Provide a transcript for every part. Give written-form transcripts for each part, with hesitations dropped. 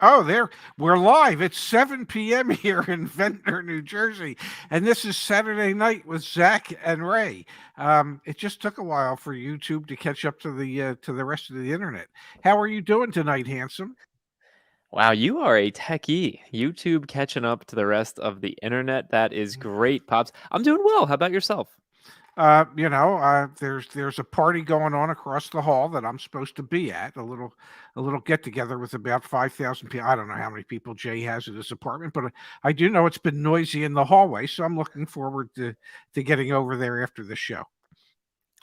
Oh, there we're live. It's 7 p.m. here in Ventnor, New Jersey, and this is Saturday Night with Zach and Ray. It just took a while for YouTube to catch up to the rest of the internet. How are you doing tonight, handsome? Wow, you are a techie. YouTube catching up to the rest of the internet. That is great, Pops. I'm doing well. How about yourself? There's a party going on across the hall that I'm supposed to be at. A little get together with about 5,000 people. I don't know how many people Jay has at his apartment, but I do know it's been noisy in the hallway, so I'm looking forward to getting over there after the show.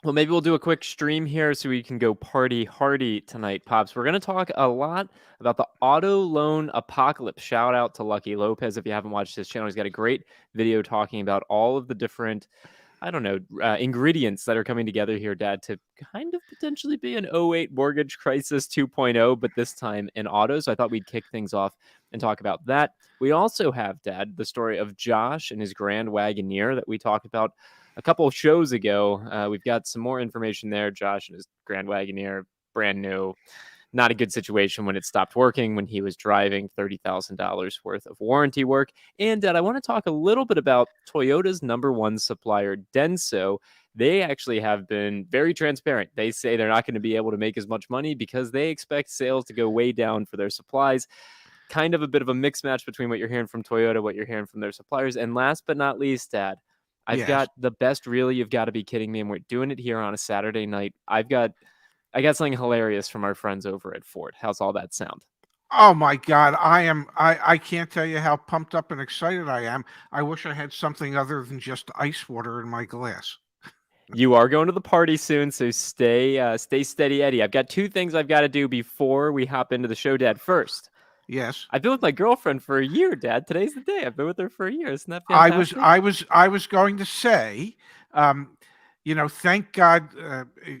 Well, maybe we'll do a quick stream here so we can go party hardy tonight, Pops. We're going to talk a lot about the auto loan apocalypse. Shout out to Lucky Lopez. If you haven't watched his channel, he's got a great video talking about all of the different ingredients that are coming together here, Dad, to kind of potentially be an '08 mortgage crisis 2.0, but this time in auto. So I thought we'd kick things off and talk about that. We also have, Dad, the story of Josh and his Grand Wagoneer that we talked about a couple of shows ago. We've got some more information there. Josh and his Grand Wagoneer, brand new. Not a good situation when it stopped working when he was driving $30,000 worth of warranty work. And Dad, I want to talk a little bit about Toyota's number one supplier, Denso. They actually have been very transparent. They say they're not going to be able to make as much money because they expect sales to go way down for their supplies. Kind of a bit of a mixed match between what you're hearing from Toyota, what you're hearing from their suppliers. And last but not least, Dad, I've Yes. got the best, really, you've got to be kidding me. And we're doing it here on a Saturday night. I got something hilarious from our friends over at Ford. How's all that sound? Oh my God, I can't tell you how pumped up and excited I am. I wish I had something other than just ice water in my glass. You are going to the party soon, so stay steady, Eddie. I've got two things I've got to do before we hop into the show, Dad. First, Yes. I've been with my girlfriend for a year, Dad. Today's the day. I've been with her for a year. Isn't that I was fantastic? I was I was going to say, um, thank God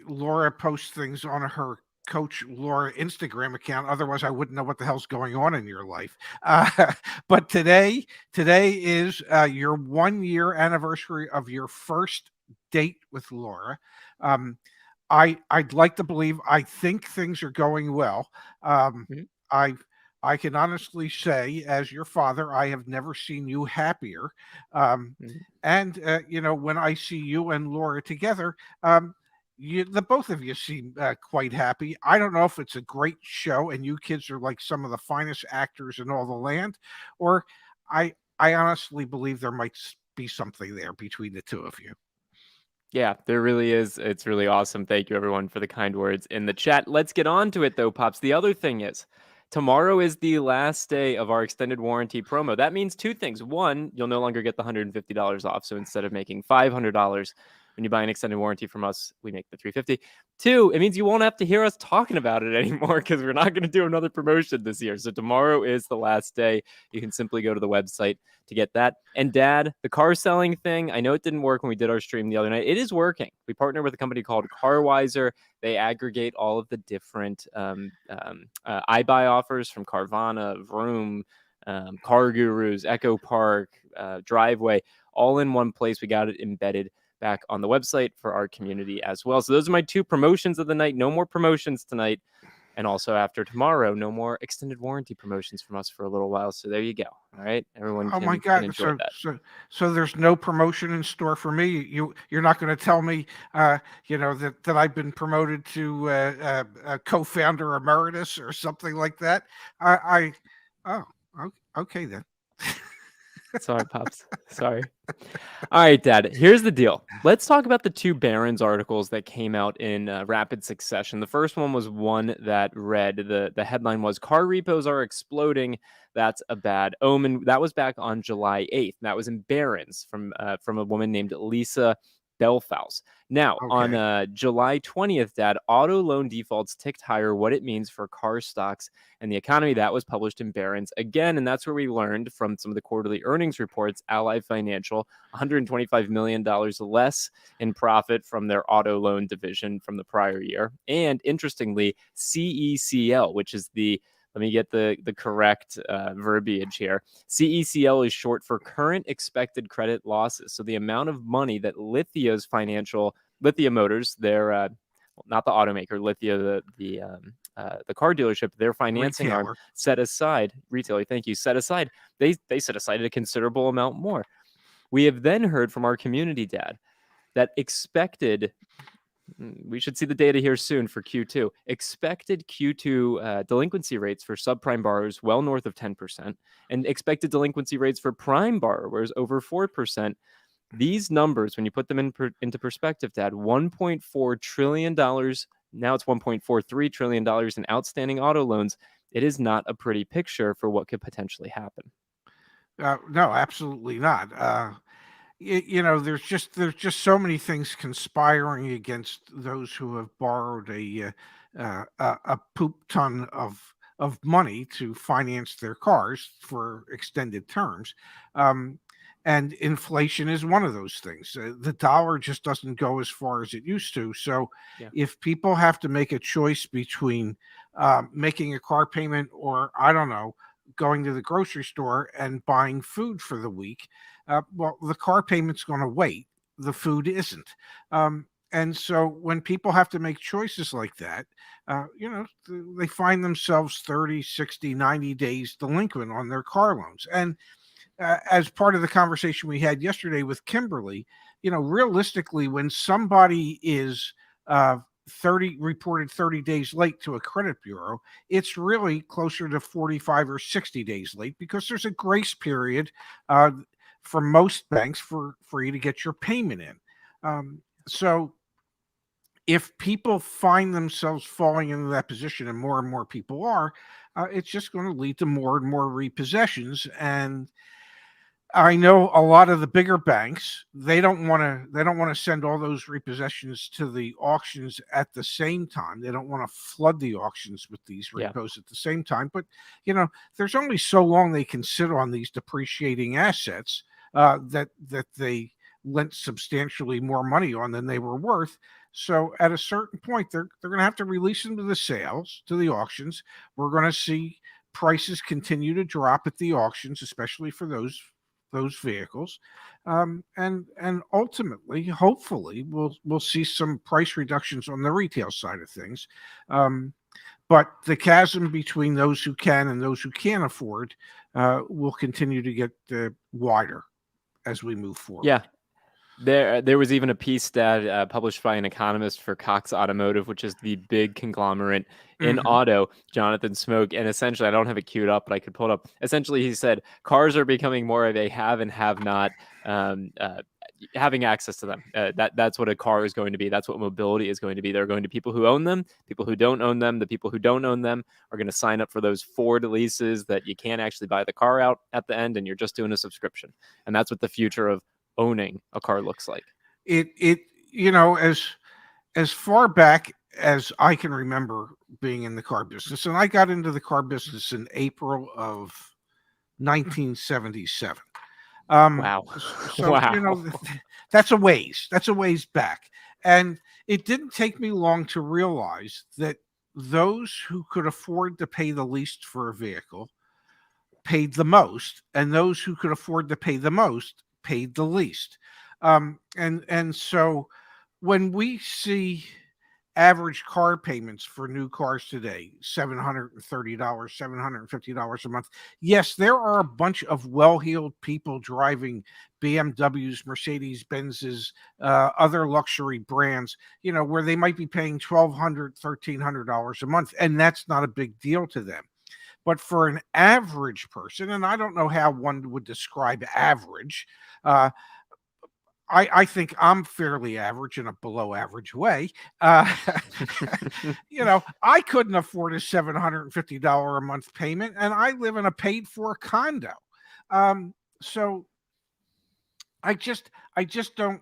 Laura posts things on her Coach Laura Instagram account. Otherwise, I wouldn't know what the hell's going on in your life. But today is your 1 year anniversary of your first date with Laura. Um, I'd like to believe. I think things are going well. Mhm. I I can honestly say, as your father, I have never seen you happier. Um, Mhm. and when I see you and Laura together, the both of you seem quite happy. I don't know if it's a great show and you kids are like some of the finest actors in all the land, or I honestly believe there might be something there between the two of you. Yeah, there really is. It's really awesome. Thank you, everyone, for the kind words in the chat. Let's get on to it, though, Pops. The other thing is, tomorrow is the last day of our extended warranty promo. That means two things. One, you'll no longer get the $150 off. So instead of making $500 when you buy an extended warranty from us, we make the $350. Two, it means you won't have to hear us talking about it anymore because we're not going to do another promotion this year. So tomorrow is the last day. You can simply go to the website to get that. And Dad, the car selling thing, I know it didn't work when we did our stream the other night. It is working. We partner with a company called Carwiser. They aggregate all of the different iBuy offers from Carvana, Vroom, Car Gurus, Echo Park, Driveway, all in one place. We got it embedded back on the website for our community as well. So those are my two promotions of the night. No more promotions tonight. And also after tomorrow, no more extended warranty promotions from us for a little while. So there you go. All right. Everyone Oh my can God! enjoy So that. so so there's no promotion in store for me. You're not going to tell me, that I've been promoted to co-founder emeritus or something like that. I oh okay then. Sorry, Pops. Sorry. All right, Dad. Here's the deal. Let's talk about the two Barron's articles that came out in rapid succession. The first one was one that read the headline was "Car repos are exploding. That's a bad omen." That was back on July 8th. That was in Barron's from a woman named Lisa Belfaus. Now, on Okay. July 20th, Dad, auto loan defaults ticked higher. What it means for car stocks and the economy. That was published in Barron's again, and that's where we learned from some of the quarterly earnings reports. Ally Financial, $125 million less in profit from their auto loan division from the prior year. And interestingly, CECL, which is let me get the correct verbiage here. CECL is short for current expected credit losses. So the amount of money that Lithia's Lithium Motors, their not the automaker, Lithia, the car dealership, their financing arm, Retailer. set aside, retailer, thank you, set aside, they set aside a considerable amount more. We have then heard from our community dad that expected, we should see the data here soon for Q2, expected Q2 delinquency rates for subprime borrowers well north of 10%, and expected delinquency rates for prime borrowers over 4%. These numbers, when you put them into perspective, Dad, $1.4 trillion, now it's $1.43 trillion in outstanding auto loans. It is not a pretty picture for what could potentially happen. No, absolutely not. There's just so many things conspiring against those who have borrowed a poop ton of money to finance their cars for extended terms. And inflation is one of those things. The dollar just doesn't go as far as it used to. So Yeah. if people have to make a choice between making a car payment or, I don't know, going to the grocery store and buying food for the week, well, the car payment's going to wait. The food isn't. And so when people have to make choices like that, they find themselves 30, 60, 90 days delinquent on their car loans. And as part of the conversation we had yesterday with Kimberly, realistically, when somebody is 30 days late to a credit bureau, it's really closer to 45 or 60 days late, because there's a grace period for most banks for you to get your payment in. So if people find themselves falling into that position, and more people are, it's just going to lead to more and more repossessions. And I know a lot of the bigger banks, they don't want to send all those repossessions to the auctions at the same time. They don't want to flood the auctions with these repos at the same time. But there's only so long they can sit on these depreciating assets that they lent substantially more money on than they were worth. So at a certain point, they're going to have to release them to the sales, to the auctions. We're going to see prices continue to drop at the auctions, especially for those vehicles, and ultimately, hopefully, we'll see some price reductions on the retail side of things. But the chasm between those who can and those who can't afford will continue to get wider as we move forward. Yeah. There was even a piece that published by an economist for Cox Automotive, which is the big conglomerate in auto, Jonathan Smoke. And essentially, I don't have it queued up, but I could pull it up. Essentially, he said cars are becoming more of a have and have not, having access to them. That's what a car is going to be. That's what mobility is going to be. There are going to be people who own them, people who don't own them. The people who don't own them are going to sign up for those Ford leases that you can't actually buy the car out at the end, and you're just doing a subscription. And that's what the future of owning a car looks like. As far back as I can remember being in the car business, and I got into the car business in April of 1977. Wow. So Wow. that's a ways back. And it didn't take me long to realize that those who could afford to pay the least for a vehicle paid the most, and those who could afford to pay the most paid the least. And so when we see average car payments for new cars today, $730, $750 a month, yes, there are a bunch of well-heeled people driving BMWs, Mercedes Benzes, other luxury brands, where they might be paying $1,200, $1,300 a month, and that's not a big deal to them. But for an average person, and I don't know how one would describe average, I think I'm fairly average in a below average way. I couldn't afford a $750 a month payment, and I live in a paid for condo. So I just don't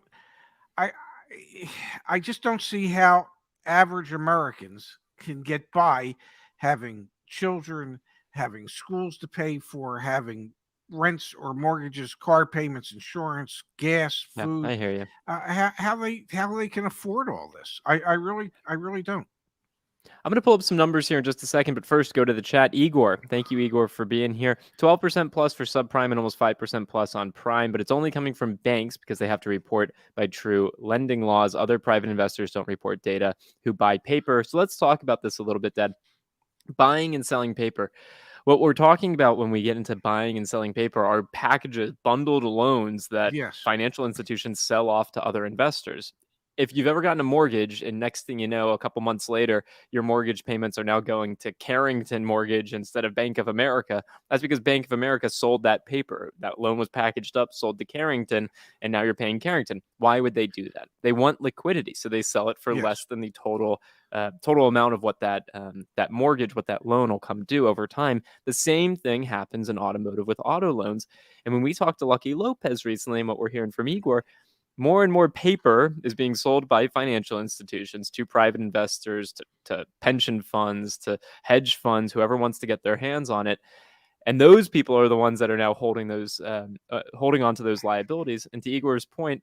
I just don't see how average Americans can get by having children, having schools to pay for, having rents or mortgages, car payments, insurance, gas, Yeah, food. I hear you. How they can afford all this? I really don't. I'm going to pull up some numbers here in just a second, but first go to the chat. Igor, thank you, Igor, for being here. 12% plus for subprime and almost 5% plus on prime, but it's only coming from banks because they have to report by true lending laws. Other private investors don't report data who buy paper. So let's talk about this a little bit, Dad. Buying and selling paper. What we're talking about when we get into buying and selling paper are packages, bundled loans that Yes. financial institutions sell off to other investors. If you've ever gotten a mortgage and next thing you know, a couple months later, your mortgage payments are now going to Carrington Mortgage instead of Bank of America, that's because Bank of America sold that paper. That loan was packaged up, sold to Carrington, and now you're paying Carrington. Why would they do that? They want liquidity, so they sell it for Yes. less than the total amount of what that mortgage, what that loan will come due over time. The same thing happens in automotive with auto loans. And when we talked to Lucky Lopez recently, and what we're hearing from Igor, more and more paper is being sold by financial institutions to private investors, to pension funds, to hedge funds, whoever wants to get their hands on it. And those people are the ones that are now holding on to those liabilities. And to Igor's point,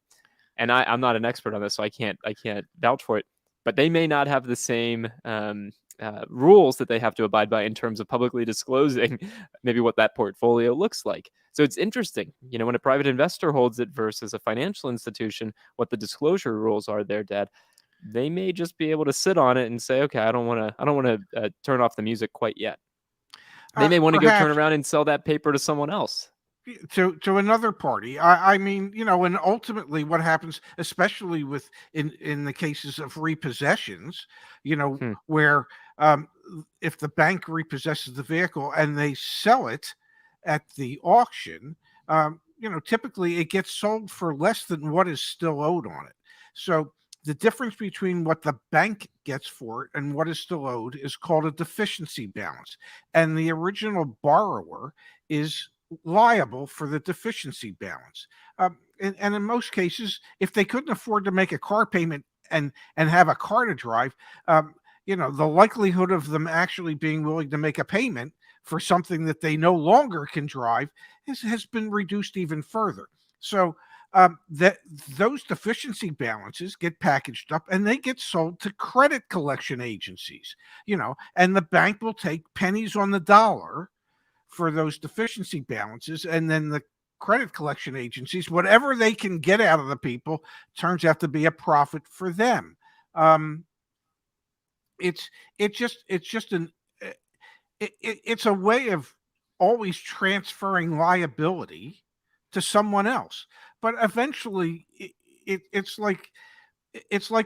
and I'm not an expert on this, so I can't vouch for it, but they may not have the same rules that they have to abide by in terms of publicly disclosing maybe what that portfolio looks like. So it's interesting, when a private investor holds it versus a financial institution, what the disclosure rules are there, Dad. They may just be able to sit on it and say, okay, I don't want to turn off the music quite yet. They may want to go turn Perhaps around and sell that paper to someone else. to another party. I mean, and ultimately what happens, especially with in the cases of repossessions, where if the bank repossesses the vehicle and they sell it at the auction, typically it gets sold for less than what is still owed on it. So the difference between what the bank gets for it and what is still owed is called a deficiency balance. And the original borrower is liable for the deficiency balance. And in most cases, if they couldn't afford to make a car payment and have a car to drive, the likelihood of them actually being willing to make a payment for something that they no longer can drive has been reduced even further. So that those deficiency balances get packaged up and they get sold to credit collection agencies, and the bank will take pennies on the dollar for those deficiency balances, and then the credit collection agencies, whatever they can get out of the people, turns out to be a profit for them. It's a way of always transferring liability to someone else, but eventually it's like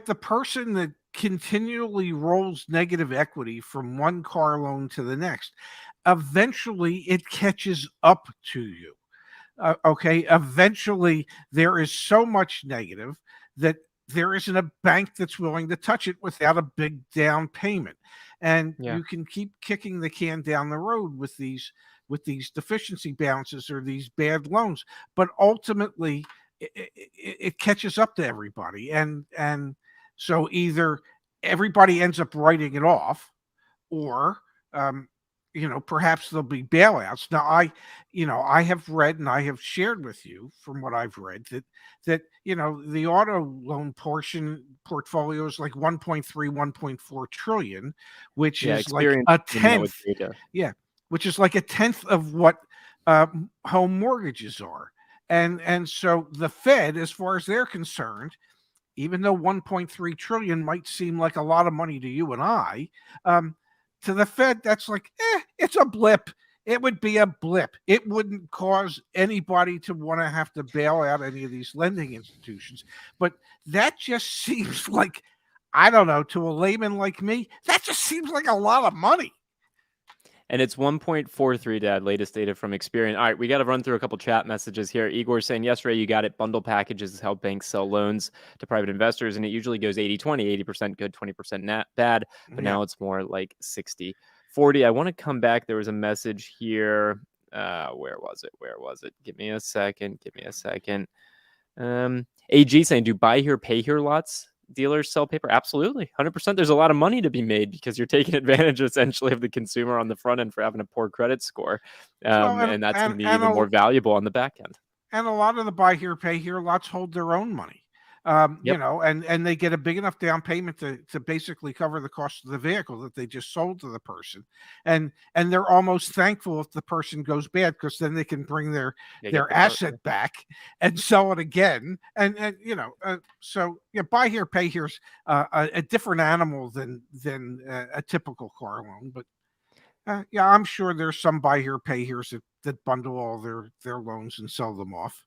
the person that continually rolls negative equity from one car loan to the next. Eventually, it catches up to you. Okay. Eventually, there is so much negative that there isn't a bank that's willing to touch it without a big down payment. And Yeah. you can keep kicking the can down the road with these deficiency balances or these bad loans, but ultimately it catches up to everybody, and so either everybody ends up writing it off, or perhaps there'll be bailouts. Now I have read and I have shared with you from what I've read that the auto loan portfolio is like 1.3 1.4 trillion, which Yeah, is like experience a proving that with tenth. data. Yeah, which is like a tenth of what home mortgages are. And so the Fed, as far as they're concerned, even though 1.3 trillion might seem like a lot of money to you and I, to the Fed, that's like, it's a blip. It would be a blip. It wouldn't cause anybody to want to have to bail out any of these lending institutions. But that just seems like, I don't know, to a layman like me, that just seems like a lot of money. And it's 1.43, Dad, latest data from Experian. All right, we got to run through a couple chat messages here. Igor saying, yesterday you got it. Bundle packages is how banks sell loans to private investors, and it usually goes 80-20, 80% good, 20% bad, but now it's more like 60-40. I want to come back. There was a message here. Where was it? Give me a second. AG saying, do buy here, pay here lots dealers sell paper? Absolutely, 100%. There's a lot of money to be made because you're taking advantage essentially of the consumer on the front end for having a poor credit score, and that's going to be even more valuable on the back end. And a lot of the buy here, pay here lots hold their own money. Yep. And they get a big enough down payment to basically cover the cost of the vehicle that they just sold to the person, and they're almost thankful if the person goes bad, because then they can bring They get their the part. asset back and sell it again. So yeah, buy here, pay here's a different animal than a typical car loan, but yeah, I'm sure there's some buy here, pay here's that bundle all their loans and sell them off.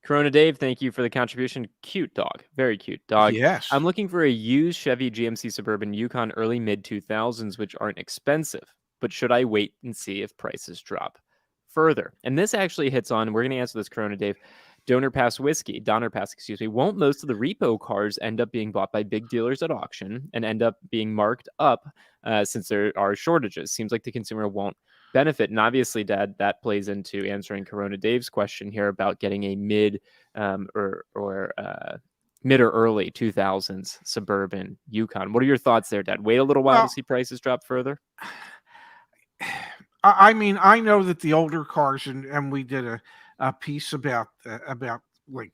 Corona Dave, thank you for the contribution. Cute dog. Very cute dog. Yes. I'm looking for a used Chevy GMC Suburban Yukon early mid 2000s, which aren't expensive, but should I wait and see if prices drop further? And this actually hits on, we're going to answer this, Corona Dave. Donor Pass, excuse me. Won't most of the repo cars end up being bought by big dealers at auction and end up being marked up since there are shortages? Seems like the consumer won't benefit. And obviously, Dad, that plays into answering Corona Dave's question here about getting a mid or mid or early 2000s Suburban Yukon. What are your thoughts there, Dad? Wait a little while to Well, see prices drop further? I mean, I know that the older cars, and we did a piece about like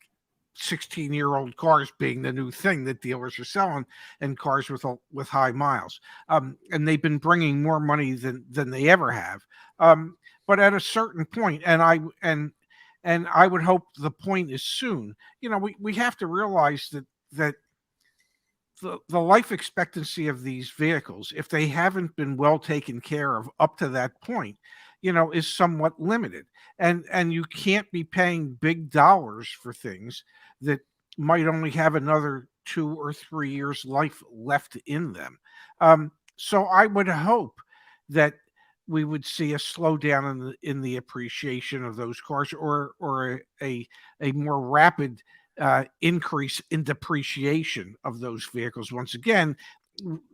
16-year-old cars being the new thing that dealers are selling, and cars with high miles. And they've been bringing more money than they ever have. But at a certain point, and I would hope the point is soon. We have to realize that the life expectancy of these vehicles, if they haven't been well taken care of up to that point, is somewhat limited. And you can't be paying big dollars for things that might only have another 2 or 3 years life left in them. So I would hope that we would see a slowdown in the appreciation of those cars, or a more rapid increase in depreciation of those vehicles once again,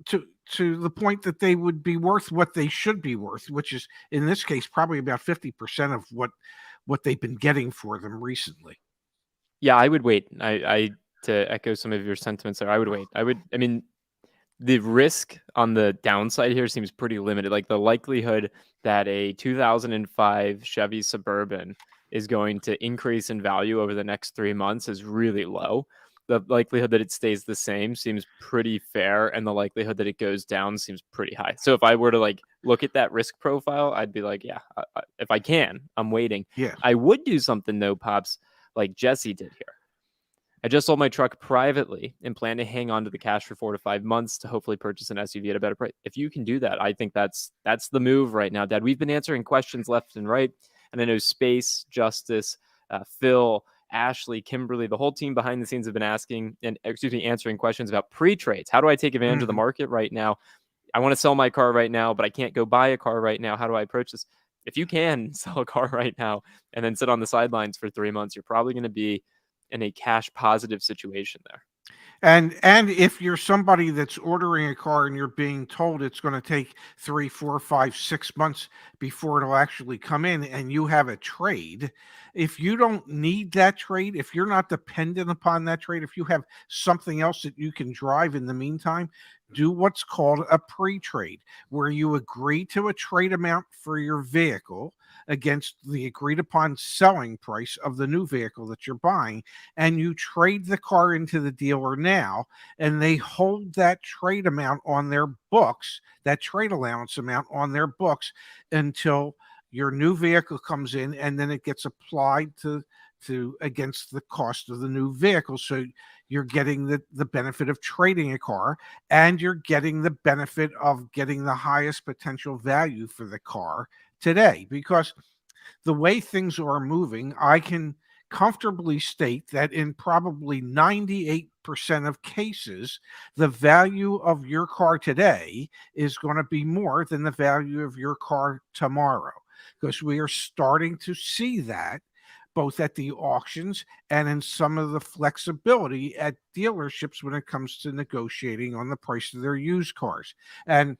to the point that they would be worth what they should be worth, which is in this case probably about 50% of what they've been getting for them recently. Yeah, I would wait. I to echo some of your sentiments there, I would wait. I mean, the risk on the downside here seems pretty limited. Like the likelihood that a 2005 Chevy Suburban is going to increase in value over the next 3 months is really low. The likelihood that it stays the same seems pretty fair, and the likelihood that it goes down seems pretty high. So if I were to like look at that risk profile, I'd be like, yeah, if I can, I'm waiting. Yes. I would do something though, Pops, like Jesse did here. I just sold my truck privately and plan to hang on to the cash for 4 to 5 months to hopefully purchase an SUV at a better price. If you can do that, I think that's the move right now, Dad. We've been answering questions left and right, and I know Space, Justice, Phil, Ashley, Kimberly, the whole team behind the scenes have been answering questions about pre-trades. How do I take advantage of the market right now? I want to sell my car right now, but I can't go buy a car right now. How do I approach this? If you can sell a car right now and then sit on the sidelines for 3 months, you're probably going to be in a cash positive situation there. And if you're somebody that's ordering a car and you're being told it's going to take 3, 4, 5, 6 months before it'll actually come in, and you have a trade, if you don't need that trade, if you're not dependent upon that trade, if you have something else that you can drive in the meantime, do what's called a pre-trade, where you agree to a trade amount for your vehicle against the agreed upon selling price of the new vehicle that you're buying, and you trade the car into the dealer now, and they hold that trade amount on their books, that trade allowance amount on their books, until your new vehicle comes in, and then it gets applied to against the cost of the new vehicle. So you're getting the benefit of trading a car, and you're getting the benefit of getting the highest potential value for the car today. Because the way things are moving, I can comfortably state that in probably 98% of cases, the value of your car today is going to be more than the value of your car tomorrow, because we are starting to see that both at the auctions and in some of the flexibility at dealerships when it comes to negotiating on the price of their used cars. And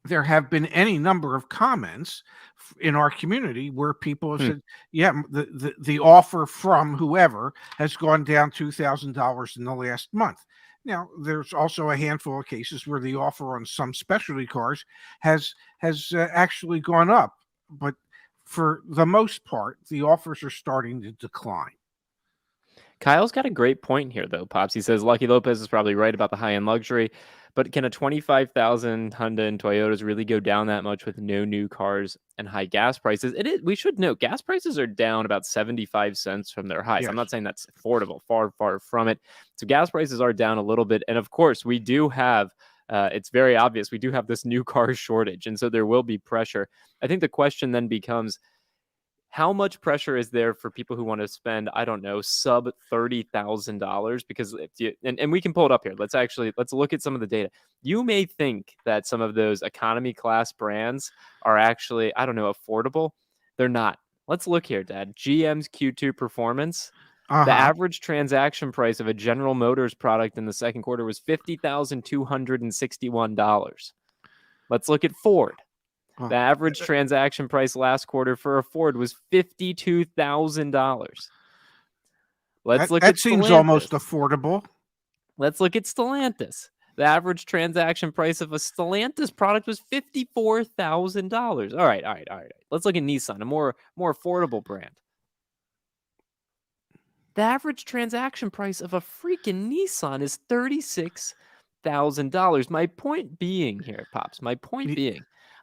there have been any number of comments in our community where people have said, yeah, the offer from whoever has gone down $2,000 in the last month. Now, there's also a handful of cases where the offer on some specialty cars has actually gone up, but for the most part, the offers are starting to decline. Kyle's got a great point here, though, Pops. He says Lucky Lopez is probably right about the high-end luxury, but can a 25,000 Hyundai and Toyotas really go down that much with no new cars and high gas prices? It is. We should note gas prices are down about 75 cents from their highs. I'm Yes. not saying that's affordable, far, far from it. So gas prices are down a little bit, and of course, we do have. It's very obvious we do have this new car shortage, and so there will be pressure. I think the question then becomes, how much pressure is there for people who want to spend, I don't know, sub $30,000? Because if you, and we can pull it up here. Let's look at some of the data. You may think that some of those economy class brands are actually, I don't know, affordable. They're not. Let's look here, Dad. GM's Q2 performance. The average transaction price of a General Motors product in the second quarter was $50,261. Let's look at Ford. The average transaction price last quarter for a Ford was $52,000. Let's look at That seems Stellantis. almost affordable. Let's look at Stellantis. The average transaction price of a Stellantis product was $54,000. All right. Let's look at Nissan, a more affordable brand. The average transaction price of a freaking Nissan is $36,000. My point being here, Pops,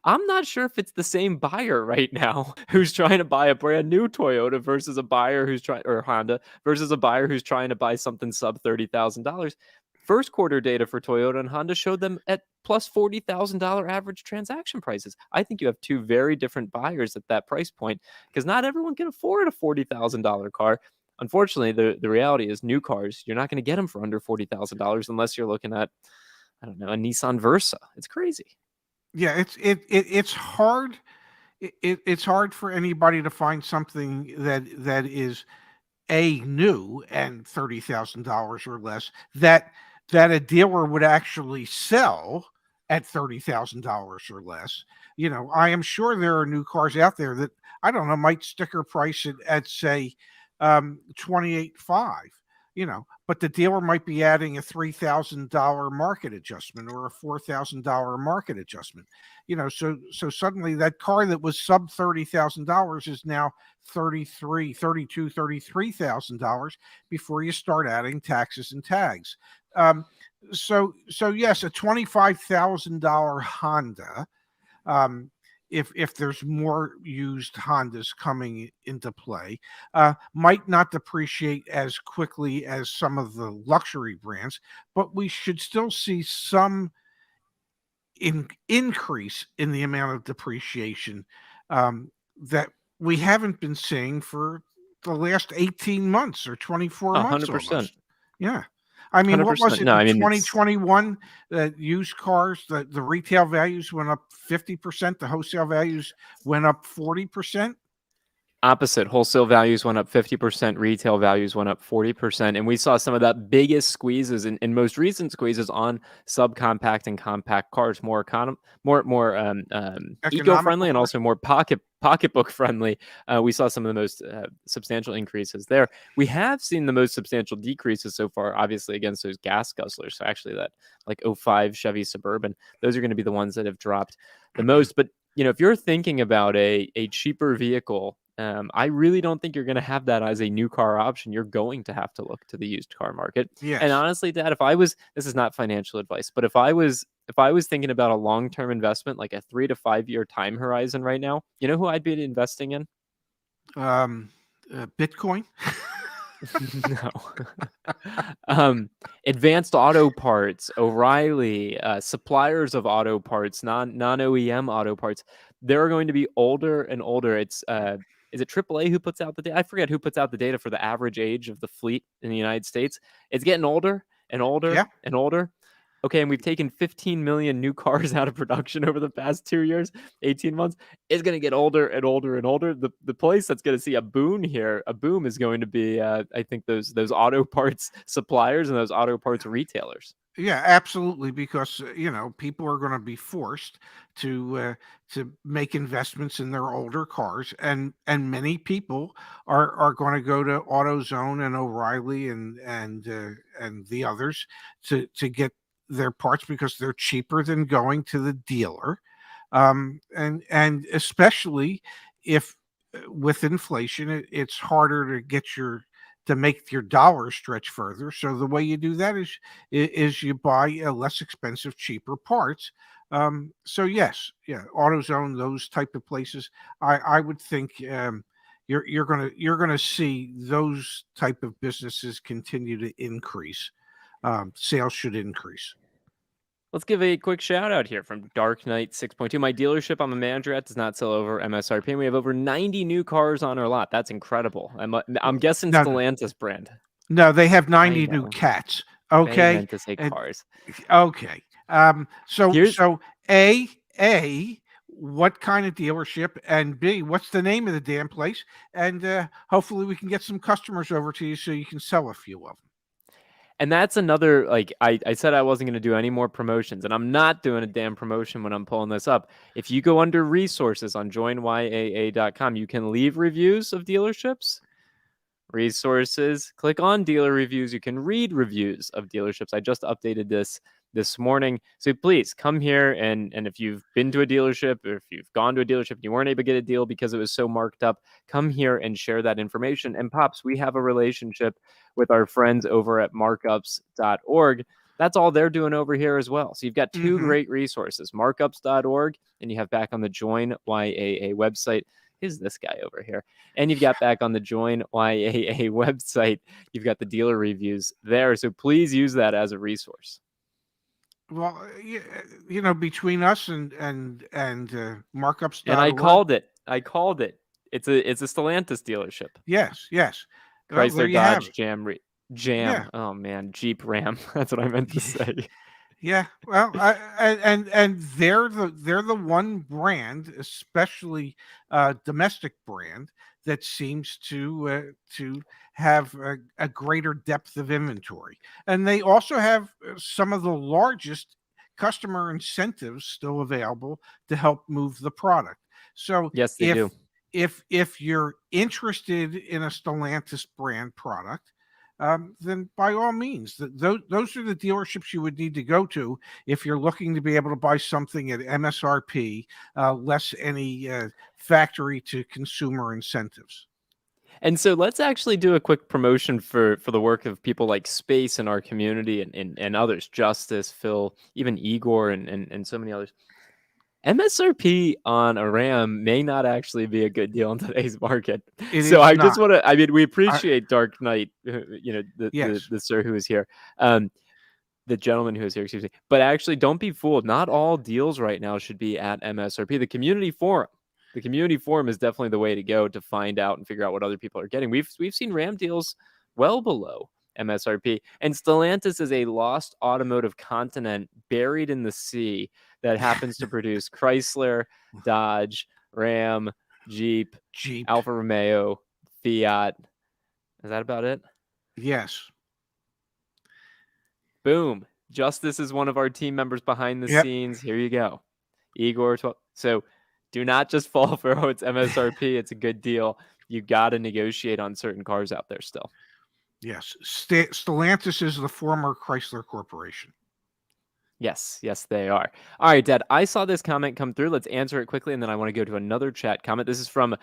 I'm not sure if it's the same buyer right now who's trying to buy a brand new Toyota versus a buyer who's trying, or Honda versus a buyer who's trying to buy something sub $30,000. First quarter data for Toyota and Honda showed them at plus $40,000 average transaction prices. I think you have two very different buyers at that price point, because not everyone can afford a $40,000 car. Unfortunately, the reality is new cars, you're not going to get them for under $40,000 unless you're looking at, I don't know, a Nissan Versa. It's crazy. Yeah, it's hard. It's hard for anybody to find something that is new and $30,000 or less that a dealer would actually sell at $30,000 or less. I am sure there are new cars out there that, I don't know, might sticker price it at say 28.5. But the dealer might be adding a $3,000 market adjustment or a $4,000 market adjustment. So suddenly that car that was sub $30,000 is now $33,000 before you start adding taxes and tags. So yes, a $25,000 Honda. If there's more used Hondas coming into play, might not depreciate as quickly as some of the luxury brands, but we should still see some increase in the amount of depreciation that we haven't been seeing for the last 18 months or 24 months 100%. almost. Yeah. I mean, what was it? No, in 2021, used cars, the retail values went up 50%. The wholesale values went up 40%. Opposite. Wholesale values went up 50%. Retail values went up 40%. And we saw some of that biggest squeezes and most recent squeezes on subcompact and compact cars, more eco-friendly and also more pocketbook friendly. We saw some of the most substantial increases there. We have seen the most substantial decreases so far, obviously, against those gas guzzlers. So actually that like 05 Chevy Suburban, those are going to be the ones that have dropped the most. But if you're thinking about a cheaper vehicle, I really don't think you're going to have that as a new car option. You're going to have to look to the used car market. Yes. And honestly, Dad, this is not financial advice, but if I was thinking about a long-term investment, like a 3 to 5 year time horizon right now, you know who I'd be investing in? Bitcoin. No. Advanced Auto Parts, O'Reilly, suppliers of auto parts, non-OEM auto parts. They're going to be older and older. It's is it AAA who puts out the data? I forget who puts out the data for the average age of the fleet in the United States. It's getting older and older and older. Okay, and we've taken 15 million new cars out of production over the past 2 years, 18 months. It's going to get older and older and older. The place that's going to see a boom is going to be, I think, those auto parts suppliers and those auto parts retailers. Yeah, absolutely, because people are going to be forced to make investments in their older cars, and many people are going to go to AutoZone and O'Reilly and the others to get their parts because they're cheaper than going to the dealer, and especially if with inflation it's harder to get your to make your dollar stretch further. So the way you do that is you buy less expensive, cheaper parts. So yes, yeah, AutoZone, those type of places. I would think you're gonna see those type of businesses continue to increase. Sales should increase. Let's give a quick shout out here from Dark Knight 6.2. My dealership I'm a manager at does not sell over MSRP. And we have over 90 new cars on our lot. That's incredible. I'm guessing No, Stellantis brand. no, they have I 90 new know. cats. They Okay, meant to say and cars. okay. So Here's so a what kind of dealership, and B, what's the name of the damn place? And hopefully we can get some customers over to you so you can sell a few of them. And that's another, like, I said I wasn't going to do any more promotions, and I'm not doing a damn promotion when I'm pulling this up. If you go under resources on joinyaa.com, you can leave reviews of dealerships. Resources, click on dealer reviews. You can read reviews of dealerships. I just updated this morning. So please come here, and if you've been to a dealership, or if you've gone to a dealership and you weren't able to get a deal because it was so marked up, come here and share that information. And Pops, we have a relationship with our friends over at markups.org. That's all they're doing over here as well. So you've got two great resources, markups.org, and you have back on the Join YAA website. Who's this guy over here? And you've got back on the Join YAA website, you've got the dealer reviews there. So please use that as a resource. Well, between us and markups. And I called it. It's a Stellantis dealership. Yes. Well, there Chrysler, you have Dodge, it. Jam. Yeah. Oh man, Jeep, Ram. That's what I meant to say. Yeah, well, and they're the one brand, especially domestic brand, that seems to have a greater depth of inventory, and they also have some of the largest customer incentives still available to help move the product. So Yes, they do. if you're interested in a Stellantis brand product, then by all means, those are the dealerships you would need to go to if you're looking to be able to buy something at MSRP, less any factory to consumer incentives. And so let's actually do a quick promotion for the work of people like Space in our community and others, Justice, Phil, even Igor, and so many others. MSRP on a Ram may not actually be a good deal in today's market. It So is I just not. want to, we appreciate Dark Knight, Yes. the sir who is here, the gentleman who is here, excuse me. But actually, don't be fooled. Not all deals right now should be at MSRP. The community forum is definitely the way to go to find out and figure out what other people are getting. We've seen Ram deals well below MSRP, and Stellantis is a lost automotive continent buried in the sea that happens to produce Chrysler, Dodge, Ram, Jeep, Alfa Romeo, Fiat. Is that about it? Yes. Boom. Justice is one of our team members behind the scenes. Here you go. Igor. So do not just fall for, it's MSRP. It's a good deal. You got to negotiate on certain cars out there still. Yes. Stellantis is the former Chrysler Corporation. Yes, they are. All right, Dad, I saw this comment come through. Let's answer it quickly, and then I want to go to another chat comment. This is from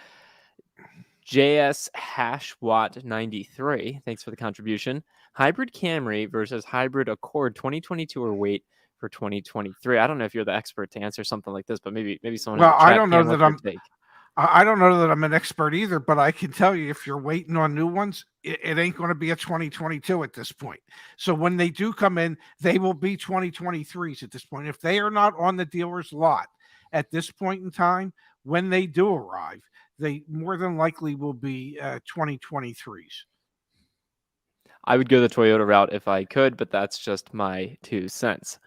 JS Hashwatt 93. Thanks for the contribution. Hybrid Camry versus hybrid Accord 2022 or wait for 2023. I don't know if you're the expert to answer something like this, but maybe someone in the chat I don't know can. that I don't know that I'm an expert either, but I can tell you if you're waiting on new ones, it ain't going to be a 2022 at this point. So when they do come in, they will be 2023s at this point. If they are not on the dealer's lot at this point in time, when they do arrive, they more than likely will be 2023s. I would go the Toyota route if I could, but that's just my 2 cents.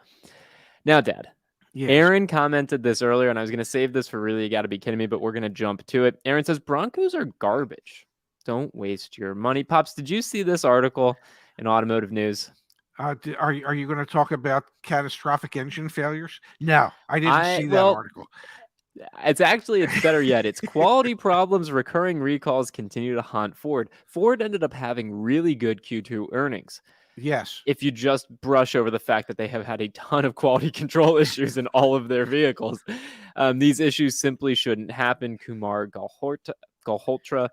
Now, Dad. Yes. Aaron commented this earlier, and I was going to save this for really, you got to be kidding me, but we're going to jump to it. Aaron says, Broncos are garbage. Don't waste your money. Pops, did you see this article in Automotive News? Are you going to talk about catastrophic engine failures? No, I didn't see that article. It's better yet. It's quality problems, recurring recalls continue to haunt Ford. Ford ended up having really good Q2 earnings. Yes. If you just brush over the fact that they have had a ton of quality control issues in all of their vehicles, these issues simply shouldn't happen. Kumar Pascal Holtra,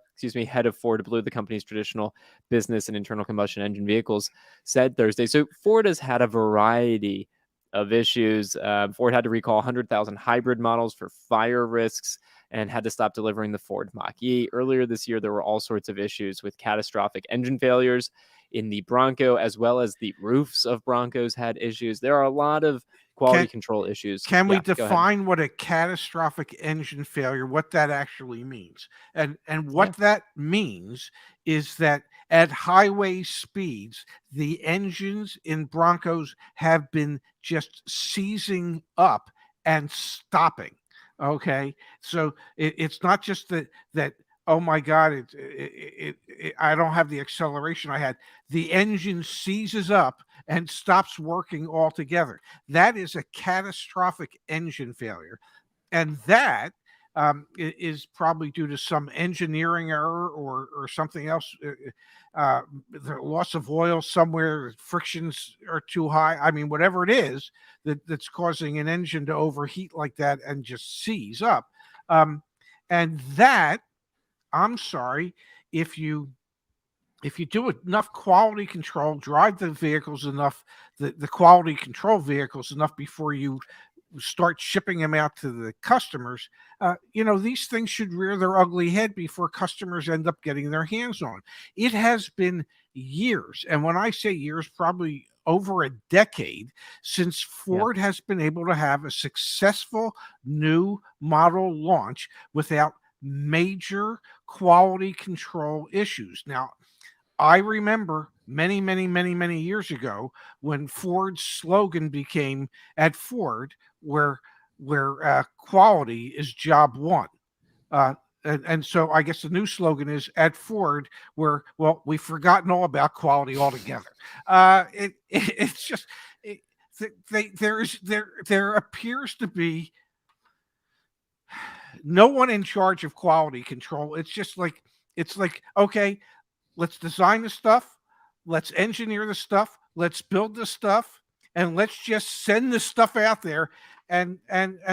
head of Ford Blue, the company's traditional business and internal combustion engine vehicles, said Thursday. So Ford has had a variety of issues. Ford had to recall 100,000 hybrid models for fire risks and had to stop delivering the Ford Mach-E. Earlier this year, there were all sorts of issues with catastrophic engine failures in the Bronco, as well as the roofs of Broncos had issues. There are a lot of quality control issues. Can we Yeah, go ahead. define what a catastrophic engine failure, what that actually means? And what that means is that at highway speeds, the engines in Broncos have been just seizing up and stopping. Okay, so it's not just that oh my God, I don't have the acceleration I had. The engine seizes up and stops working altogether. That is a catastrophic engine failure, and that is probably due to some engineering error or something else. The loss of oil somewhere, frictions are too high. I mean, whatever it is that's causing an engine to overheat like that and just seize up. And that, I'm sorry, if you do enough quality control, drive the vehicles enough, the quality control vehicles enough before you start shipping them out to the customers, these things should rear their ugly head before customers end up getting their hands on. It has been years, and when I say years, probably over a decade since Ford has been able to have a successful new model launch without major quality control issues. Now, I remember many, many, many, many years ago when Ford's slogan became at Ford, where quality is job one. And so I guess the new slogan is at Ford, where, well, we've forgotten all about quality altogether. It's just there appears to be no one in charge of quality control. It's like, okay, let's design the stuff, let's engineer the stuff, let's build the stuff, and let's just send the stuff out there and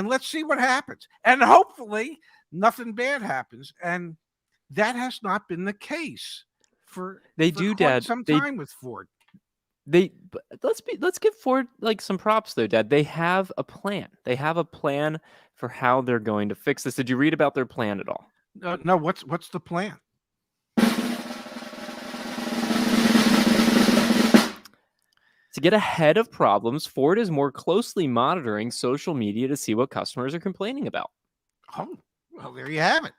let's see what happens. And hopefully nothing bad happens. And that has not been the case for Dad. some time with Ford. Let's give Ford like some props though, Dad. They have a plan. They have a plan for how they're going to fix this. Did you read about their plan at all? No, what's the plan? To get ahead of problems, Ford is more closely monitoring social media to see what customers are complaining about. Oh, well, there you have it.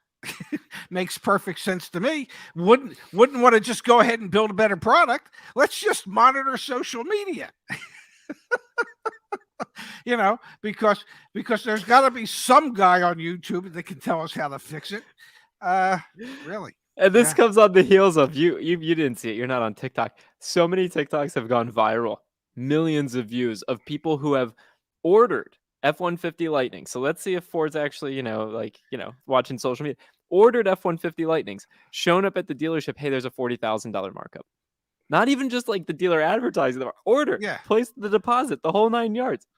Makes perfect sense to me. Wouldn't want to just go ahead and build a better product. Let's just monitor social media. Because there's got to be some guy on YouTube that can tell us how to fix it. Really. And this comes on the heels of you didn't see it. You're not on TikTok. So many TikToks have gone viral. Millions of views of people who have ordered F-150 Lightning. So let's see if Ford's actually, watching social media. Ordered F-150 Lightnings, shown up at the dealership. Hey, there's a $40,000 markup. Not even just like the dealer advertising the order. Yeah. Place the deposit, the whole 9 yards.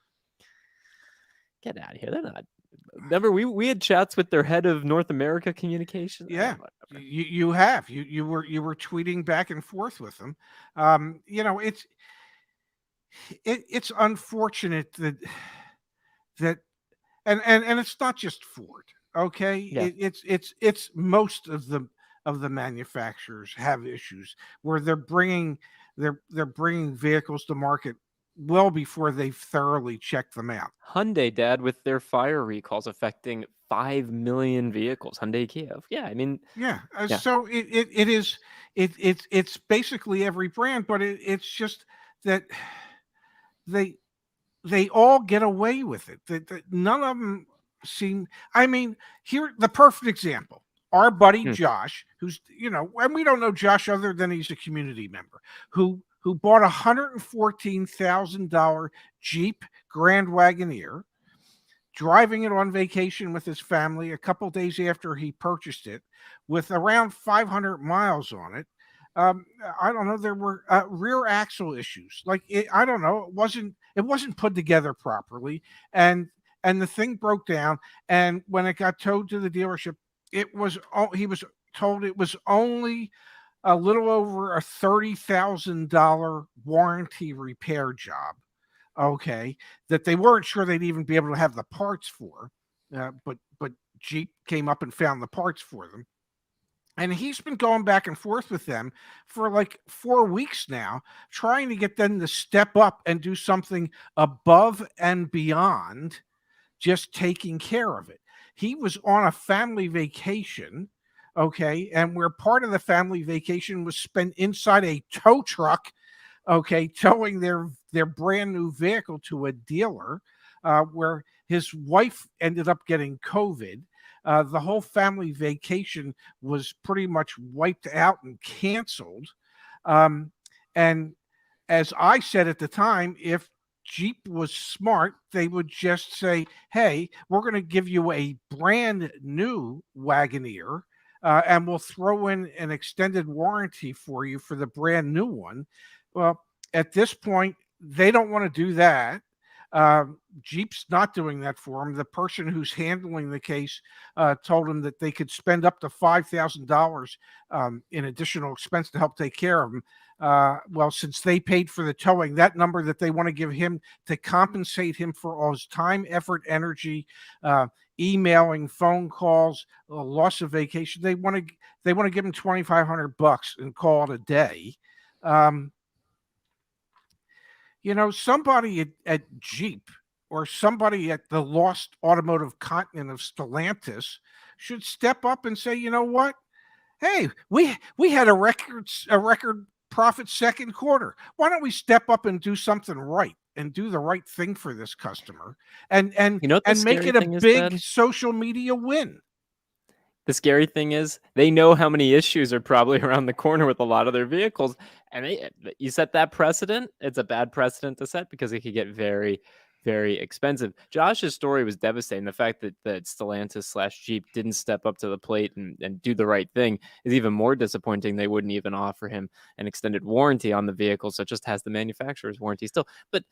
Get out of here. They're not. Remember, we had chats with their head of North America communications. Yeah, you have. You were tweeting back and forth with them. It's unfortunate that and it's not just Ford. Okay, Yeah. it's most of the manufacturers have issues where they're bringing vehicles to market well before they've thoroughly checked them out. Hyundai, Dad, with their fire recalls affecting 5 million vehicles. Hyundai, Kiev. Yeah, I mean, So it's basically every brand, but it's just that they all get away with it. That none of them seem. I mean, here the perfect example. Our buddy Josh, who's and we don't know Josh other than he's a community member who bought a $114,000 Jeep Grand Wagoneer, driving it on vacation with his family a couple days after he purchased it, with around 500 miles on it. I don't know. There were rear axle issues. I don't know. It wasn't put together properly, and the thing broke down. And when it got towed to the dealership, he was told it was only a little over a $30,000 warranty repair job. Okay, that they weren't sure they'd even be able to have the parts for, but Jeep came up and found the parts for them. And he's been going back and forth with them for like 4 weeks now, trying to get them to step up and do something above and beyond just taking care of it. He was on a family vacation, okay, and where part of the family vacation was spent inside a tow truck, okay, towing their brand new vehicle to a dealer, where his wife ended up getting COVID. The whole family vacation was pretty much wiped out and canceled. And as I said at the time, if Jeep was smart, they would just say, "Hey, we're going to give you a brand new Wagoneer, and we'll throw in an extended warranty for you for the brand new one." Well, at this point, they don't want to do that. Jeep's not doing that for him. The person who's handling the case told him that they could spend up to $5,000 in additional expense to help take care of him. Well, since they paid for the towing, that number that they want to give him to compensate him for all his time, effort, energy, emailing, phone calls, loss of vacation, they want to give him $2,500 and call it a day. Somebody at Jeep or somebody at the lost automotive continent of Stellantis should step up and say, you know what? Hey, we had a record profit second quarter. Why don't we step up and do something right and do the right thing for this customer and make it a big social media win? The scary thing is they know how many issues are probably around the corner with a lot of their vehicles. And you set that precedent, it's a bad precedent to set because it could get very, very expensive. Josh's story was devastating. The fact that Stellantis / Jeep didn't step up to the plate and do the right thing is even more disappointing. They wouldn't even offer him an extended warranty on the vehicle, so it just has the manufacturer's warranty still. But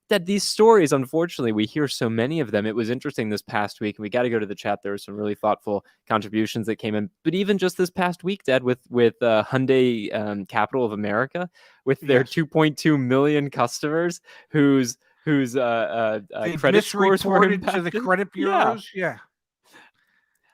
that these stories, unfortunately, we hear so many of them. It was interesting this past week, and we got to go to the chat. There were some really thoughtful contributions that came in. But even just this past week, Dad, with Hyundai, Capital of America, with their 2.2 million customers whose credit scores were impacted to the credit bureaus. Yeah.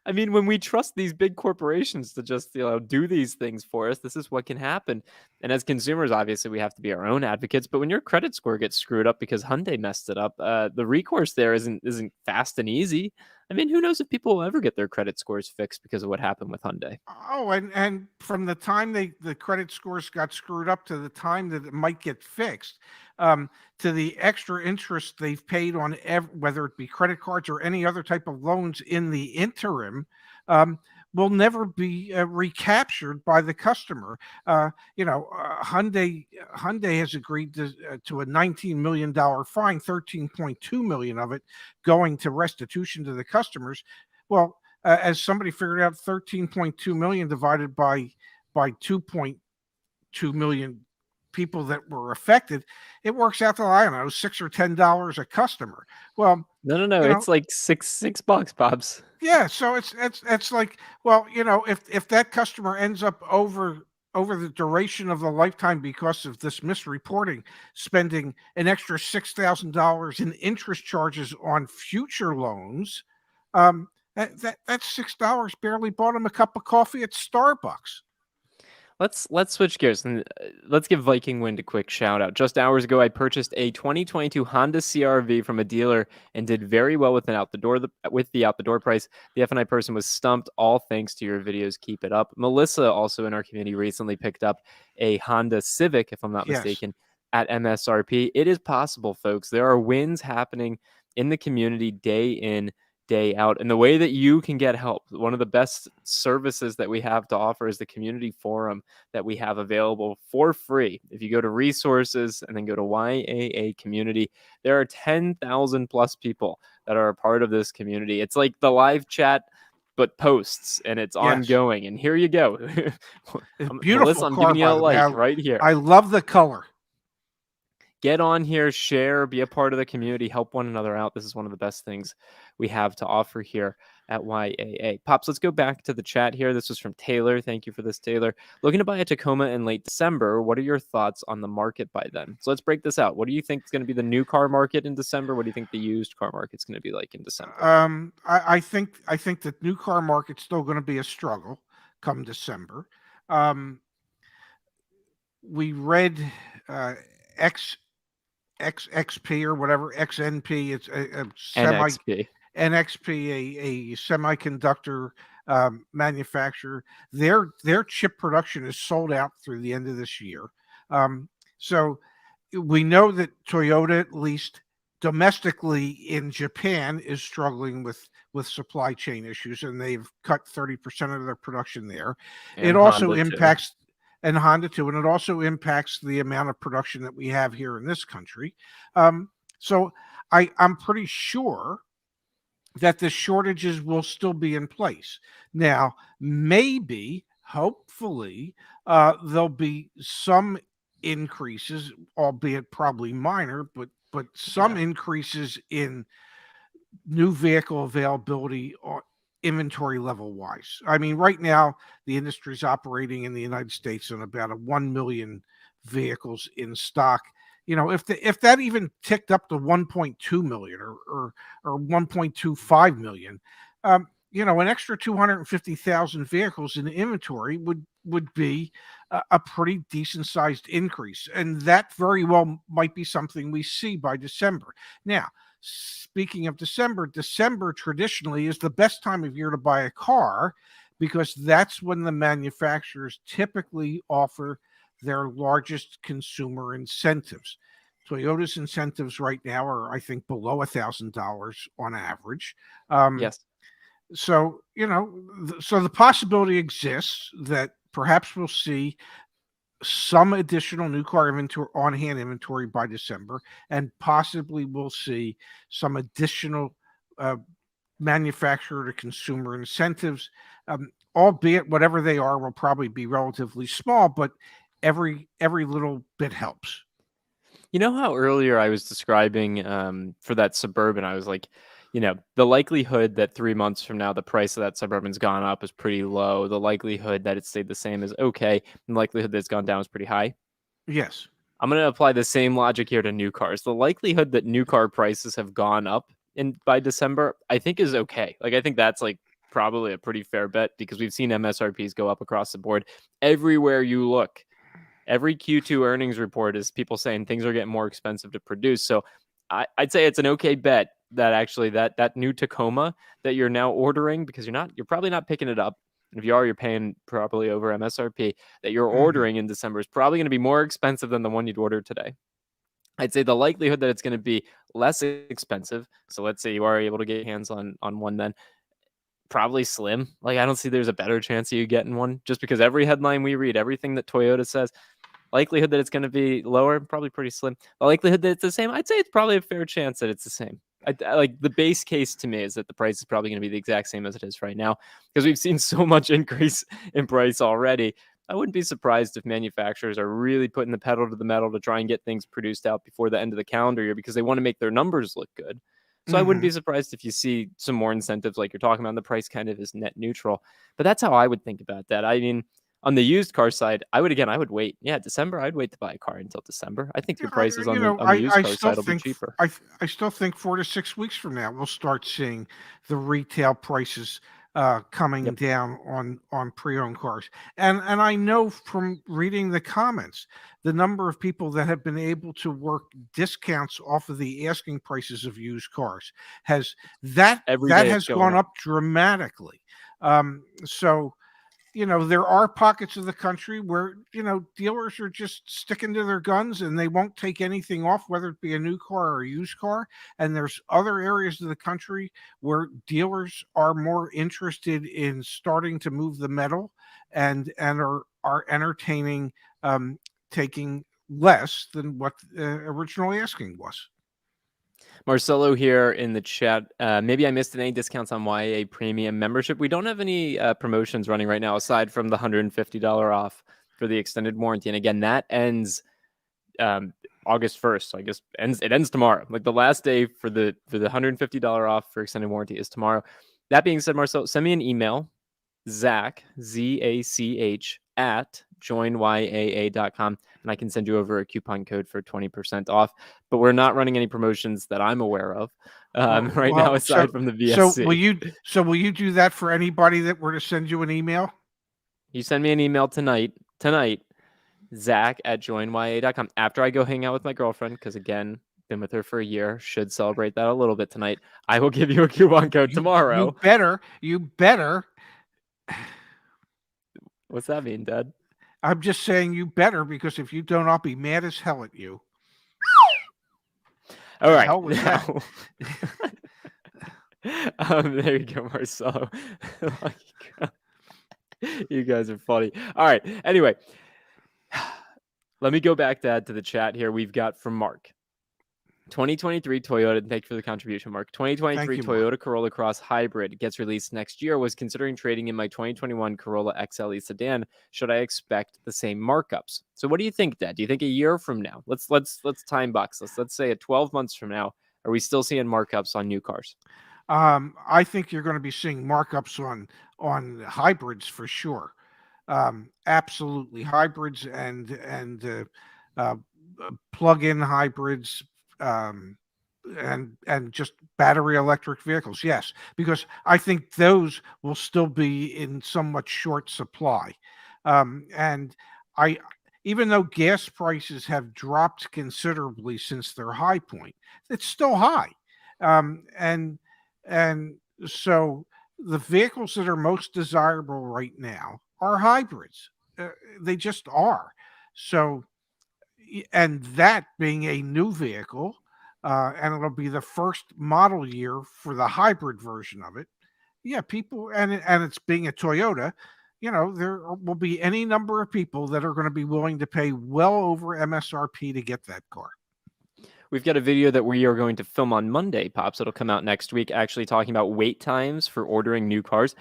I mean, when we trust these big corporations to just do these things for us, this is what can happen. And as consumers, obviously, we have to be our own advocates. But when your credit score gets screwed up because Hyundai messed it up, the recourse there isn't fast and easy. I mean, who knows if people will ever get their credit scores fixed because of what happened with Hyundai? Oh, and from the time the credit scores got screwed up to the time that it might get fixed, to the extra interest they've paid on whether it be credit cards or any other type of loans in the interim, will never be recaptured by the customer. Hyundai has agreed to a $19 million fine, 13.2 million of it going to restitution to the customers. Well, as somebody figured out, 13.2 million divided by 2.2 million people that were affected, it works out to, I don't know, $6 or $10 a customer. Well, no, it's like $6, Pops. Yeah, so it's like, well, if that customer ends up over the duration of the lifetime because of this misreporting, spending an extra $6,000 in interest charges on future loans, that's $6 barely bought him a cup of coffee at Starbucks. Let's switch gears and let's give Viking Wind a quick shout out. Just hours ago, I purchased a 2022 Honda CR-V from a dealer and did very well with the out the door price. The F&I person was stumped. All thanks to your videos. Keep it up. Melissa, also in our community, recently picked up a Honda Civic, if I'm not mistaken, at MSRP. It is possible, folks. There are wins happening in the community day in, day out. And the way that you can get help, one of the best services that we have to offer is the community forum that we have available for free. If you go to resources and then go to YAA community, there are 10,000 plus people that are a part of this community. It's like the live chat, but posts, and it's ongoing. And here you go. Beautiful. Melissa, I'm giving you a like right here. I love the color. get on here, share, be a part of the community, help one another out. This is one of the best things we have to offer here at YAA. Pops, let's go back to the chat here. This was from Taylor. Thank you for this, Taylor. Looking to buy a Tacoma in late December. What are your thoughts on the market by then? So let's break this out. What do you think is going to be the new car market in December? What do you think the used car market's going to be like in December? I think the new car market's still going to be a struggle come December. We read XXP or whatever, XNP. It's a NXP. NXP, a semiconductor manufacturer. Their chip production is sold out through the end of this year. So we know that Toyota, at least domestically in Japan, is struggling with supply chain issues, and they've cut 30% of their production there. And it also Honda impacts and Honda too, and it also impacts the amount of production that we have here in this country. So I'm pretty sure that the shortages will still be in place. Now, maybe, hopefully, there'll be some increases, albeit probably minor, but some increases in new vehicle availability or inventory level wise. I mean, right now, the industry is operating in the United States on about 1 million vehicles in stock. If that even ticked up to 1.2 million or 1.25 million, an extra 250,000 vehicles in inventory would be a pretty decent sized increase, and that very well might be something we see by December. Now, speaking of December traditionally is the best time of year to buy a car because that's when the manufacturers typically offer their largest consumer incentives. Toyota's incentives right now are, I think, below $1,000 on average. Yes. So, so the possibility exists that perhaps we'll see some additional new car inventory, on-hand inventory by December, and possibly we'll see some additional manufacturer to consumer incentives, albeit whatever they are will probably be relatively small, but every little bit helps. You know how earlier I was describing for that Suburban, I was like, the likelihood that 3 months from now the price of that Suburban's gone up is pretty low. The likelihood that it stayed the same is okay. And the likelihood that it's gone down is pretty high. Yes. I'm going to apply the same logic here to new cars. The likelihood that new car prices have gone up by December, I think is okay. Like, I think that's like probably a pretty fair bet because we've seen MSRPs go up across the board everywhere you look. Every Q2 earnings report is people saying things are getting more expensive to produce. So I'd say it's an okay bet that actually that new Tacoma that you're now ordering, because you're probably not picking it up. And if you are, you're paying probably over MSRP, that you're ordering in December is probably going to be more expensive than the one you'd order today. I'd say the likelihood that it's going to be less expensive. So let's say you are able to get your hands on one then. Probably slim. Like, I don't see there's a better chance of you getting one just because every headline we read, everything that Toyota says, likelihood that it's going to be lower, probably pretty slim. The likelihood that it's the same, I'd say it's probably a fair chance that it's the same. I like the base case to me is that the price is probably going to be the exact same as it is right now because we've seen so much increase in price already. I wouldn't be surprised if manufacturers are really putting the pedal to the metal to try and get things produced out before the end of the calendar year because they want to make their numbers look good. So I wouldn't be surprised if you see some more incentives like you're talking about, and the price kind of is net neutral. But that's how I would think about that. I mean, on the used car side, I would wait. Yeah, December, I'd wait to buy a car until December. I think your prices on the used car side will be cheaper. I still think 4 to 6 weeks from now, we'll start seeing the retail prices coming down on pre-owned cars. And I know from reading the comments, the number of people that have been able to work discounts off of the asking prices of used cars has gone up dramatically. So there are pockets of the country where, dealers are just sticking to their guns and they won't take anything off, whether it be a new car or a used car. And there's other areas of the country where dealers are more interested in starting to move the metal and are entertaining taking less than what originally asking was. Marcelo here in the chat. Maybe I missed any discounts on YA Premium membership. We don't have any promotions running right now aside from the $150 off for the extended warranty. And again, that ends August 1st. So I guess it ends tomorrow. Like the last day for the $150 off for extended warranty is tomorrow. That being said, Marcel, send me an email, Zach, ZACH, at joinyaa.com, and I can send you over a coupon code for 20% off. But we're not running any promotions that I'm aware of right now, aside from the VSC. Will you do that for anybody that were to send you an email? You send me an email tonight, Zach at joinyaa.com. After I go hang out with my girlfriend, because again, been with her for a year, should celebrate that a little bit tonight. I will give you a coupon code tomorrow. You better. What's that mean, Dad? I'm just saying you better, because if you don't, I'll be mad as hell at you. All right. Hell with that. There you go, Marcelo. You guys are funny. All right. Anyway, let me go back, Dad, to the chat here. We've got from Mark. 2023 Toyota, thank you for the contribution, Mark. 2023 Toyota Mark. Corolla Cross Hybrid gets released next year. Was considering trading in my 2021 Corolla XLE sedan. Should I expect the same markups? So what do you think, Dad? Do you think a year from now, let's time box this. Let's say 12 months from now, are we still seeing markups on new cars? I think you're going to be seeing markups on hybrids for sure. Absolutely, hybrids and plug-in hybrids, and just battery electric vehicles. Yes, because I think those will still be in somewhat short supply. And even though gas prices have dropped considerably since their high point, it's still high. And so the vehicles that are most desirable right now are hybrids. They just are. So, and that being a new vehicle, and it'll be the first model year for the hybrid version of it. Yeah, people, and it's being a Toyota, there will be any number of people that are going to be willing to pay well over MSRP to get that car. We've got a video that we are going to film on Monday, Pops. It'll come out next week, actually talking about wait times for ordering new cars.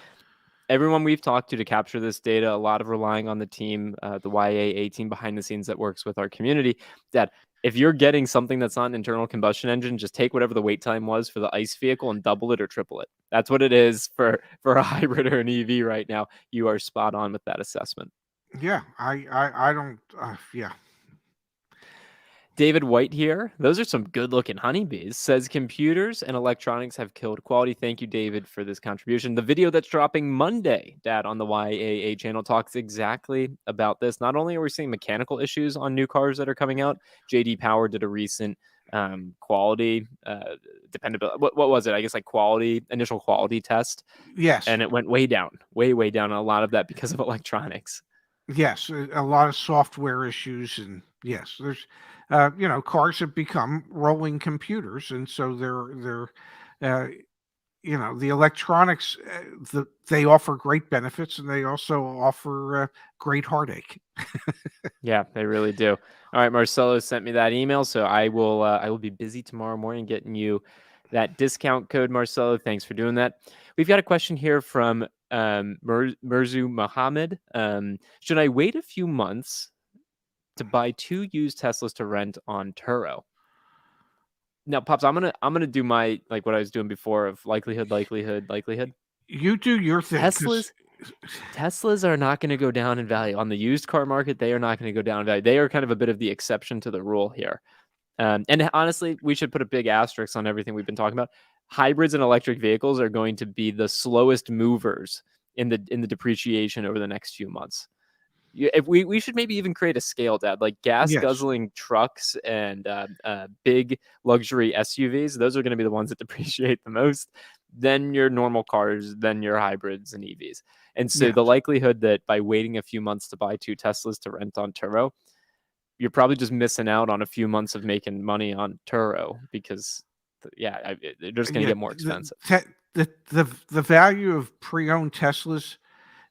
Everyone we've talked to capture this data, a lot of relying on the team, the YAA team behind the scenes that works with our community, that if you're getting something that's not an internal combustion engine, just take whatever the wait time was for the ICE vehicle and double it or triple it. That's what it is for a hybrid or an EV right now. You are spot on with that assessment. Yeah, I don't, yeah. David White here. Those are some good-looking honeybees. Says computers and electronics have killed quality. Thank you, David, for this contribution. The video that's dropping Monday, Dad, on the YAA channel talks exactly about this. Not only are we seeing mechanical issues on new cars that are coming out, JD Power did a recent quality dependability. What was it? I guess like initial quality test. Yes, and it went way down. A lot of that because of electronics. Yes, a lot of software issues, and yes, there's, cars have become rolling computers, and so they're, the electronics, they offer great benefits, and they also offer great heartache. Yeah, they really do. All right, Marcelo sent me that email, so I will be busy tomorrow morning getting you that discount code, Marcelo. Thanks for doing that. We've got a question here from Mirzu Mohammed. Should I wait a few months to buy 2 used Teslas to rent on Turo? Now, Pops, I'm gonna do my what I was doing before of likelihood. You do your thing. Teslas are not going to go down in value on the used car market. They are not going to go down in value. They are kind of a bit of the exception to the rule here. And honestly, we should put a big asterisk on everything we've been talking about. Hybrids and electric vehicles are going to be the slowest movers in the depreciation over the next few months. If we should maybe even create a scale, Dad, like gas guzzling trucks and big luxury SUVs. Those are going to be the ones that depreciate the most. Then your normal cars, then your hybrids and EVs. And so the likelihood that by waiting a few months to buy 2 Teslas to rent on Turo, you're probably just missing out on a few months of making money on Turo because, they're just going to get more expensive. The value of pre-owned Teslas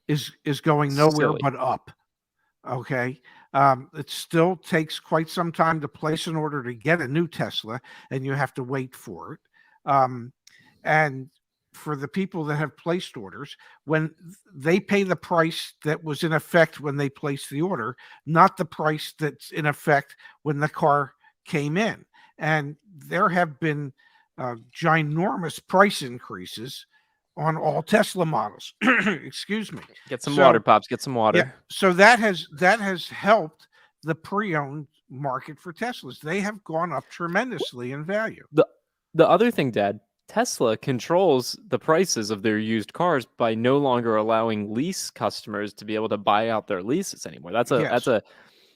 is going nowhere but up. Okay. It still takes quite some time to place an order to get a new Tesla, and you have to wait for it. And for the people that have placed orders when they pay the price that was in effect when they placed the order, not the price that's in effect when the car came in. And there have been ginormous price increases on all Tesla models. Excuse me. Get some water, So Pops. Get some yeah, water. so that has helped the pre-owned market for Teslas. They have gone up tremendously in value. The the other thing, Dad, Tesla controls the prices of their used cars by no longer allowing lease customers to be able to buy out their leases anymore. Yes.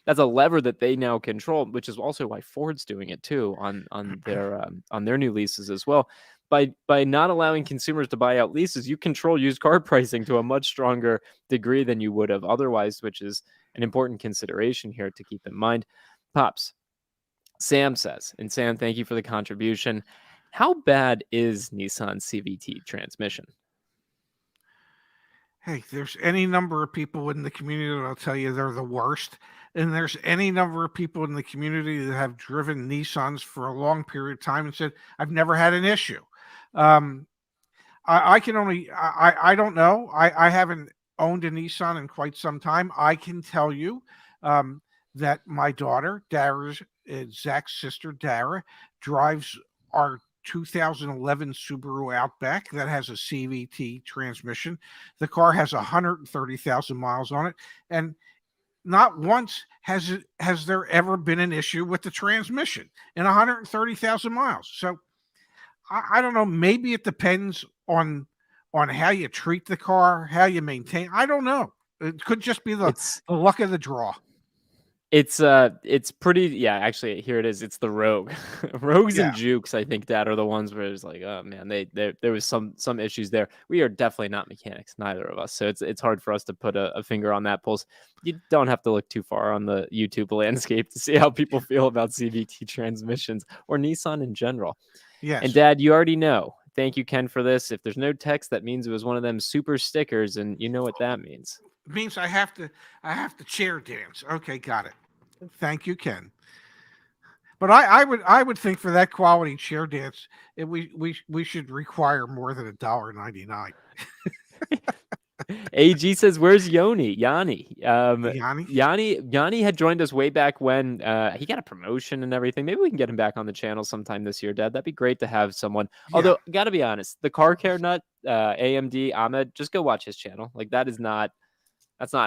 That's a lever that they now control, which is also why Ford's doing it too on their new leases as well. By not allowing consumers to buy out leases, you control used car pricing to a much stronger degree than you would have otherwise, which is an important consideration here to keep in mind. Pops, Sam says, and Sam, thank you for the contribution. How bad is Nissan CVT transmission? Hey, there's any number of people in the community that'll tell you they're the worst. And there's any number of people in the community that have driven Nissans for a long period of time and said, I've never had an issue. Um, I can only, I don't know. I haven't owned a Nissan in quite some time. I can tell you that my daughter, Dara's, Zach's sister, Dara, drives our 2011 Subaru Outback that has a CVT transmission. The car has 130,000 miles on it, and not once has there ever been an issue with the transmission in 130,000 miles. So I don't know. Maybe it depends on how you treat the car, how you maintain. I don't know. It could just be It's the luck of the draw. it's pretty, yeah, actually here it is. It's the Rogue. Rogues Yeah. and Jukes, I think, that are the ones where it's like, oh man, there was some issues there. We are definitely not mechanics, neither of us. So it's hard for us to put a finger on that pulse. You don't have to look too far on the YouTube landscape to see how people feel about CVT transmissions or Nissan in general. And Yes. Dad, you already know. Thank you, Ken, for this. If there's no text, that means it was one of them super stickers, and you know what that means. It means I have to chair dance. Okay, got it. Thank you, Ken. But I would think for that quality chair dance, we should require more than $1.99. AG says, "Where's Yoni? Yanni? Yanni? Yanni had joined us way back when he got a promotion and everything. Maybe we can get him back on the channel sometime this year, Dad. That'd be great to have someone. Yeah. Although, gotta be honest, the car care nut, AMD Ahmed, just go watch his channel. Like that's not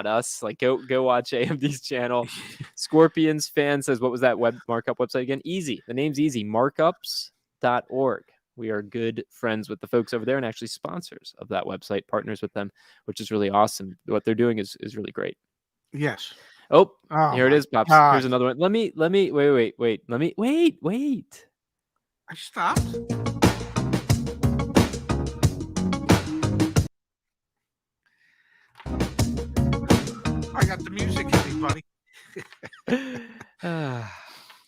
us. Like go watch AMD's channel. Scorpions fan says, what was that web markup website again? Easy. The name's easy. Markups.org. We are good friends with the folks over there and actually sponsors of that website, partners with them, which is really awesome. What they're doing is really great. Yes. Oh, Oh here it my is, Pops. God. Here's another one. Let me wait. Let me wait. I stopped. I got the music heavy, buddy.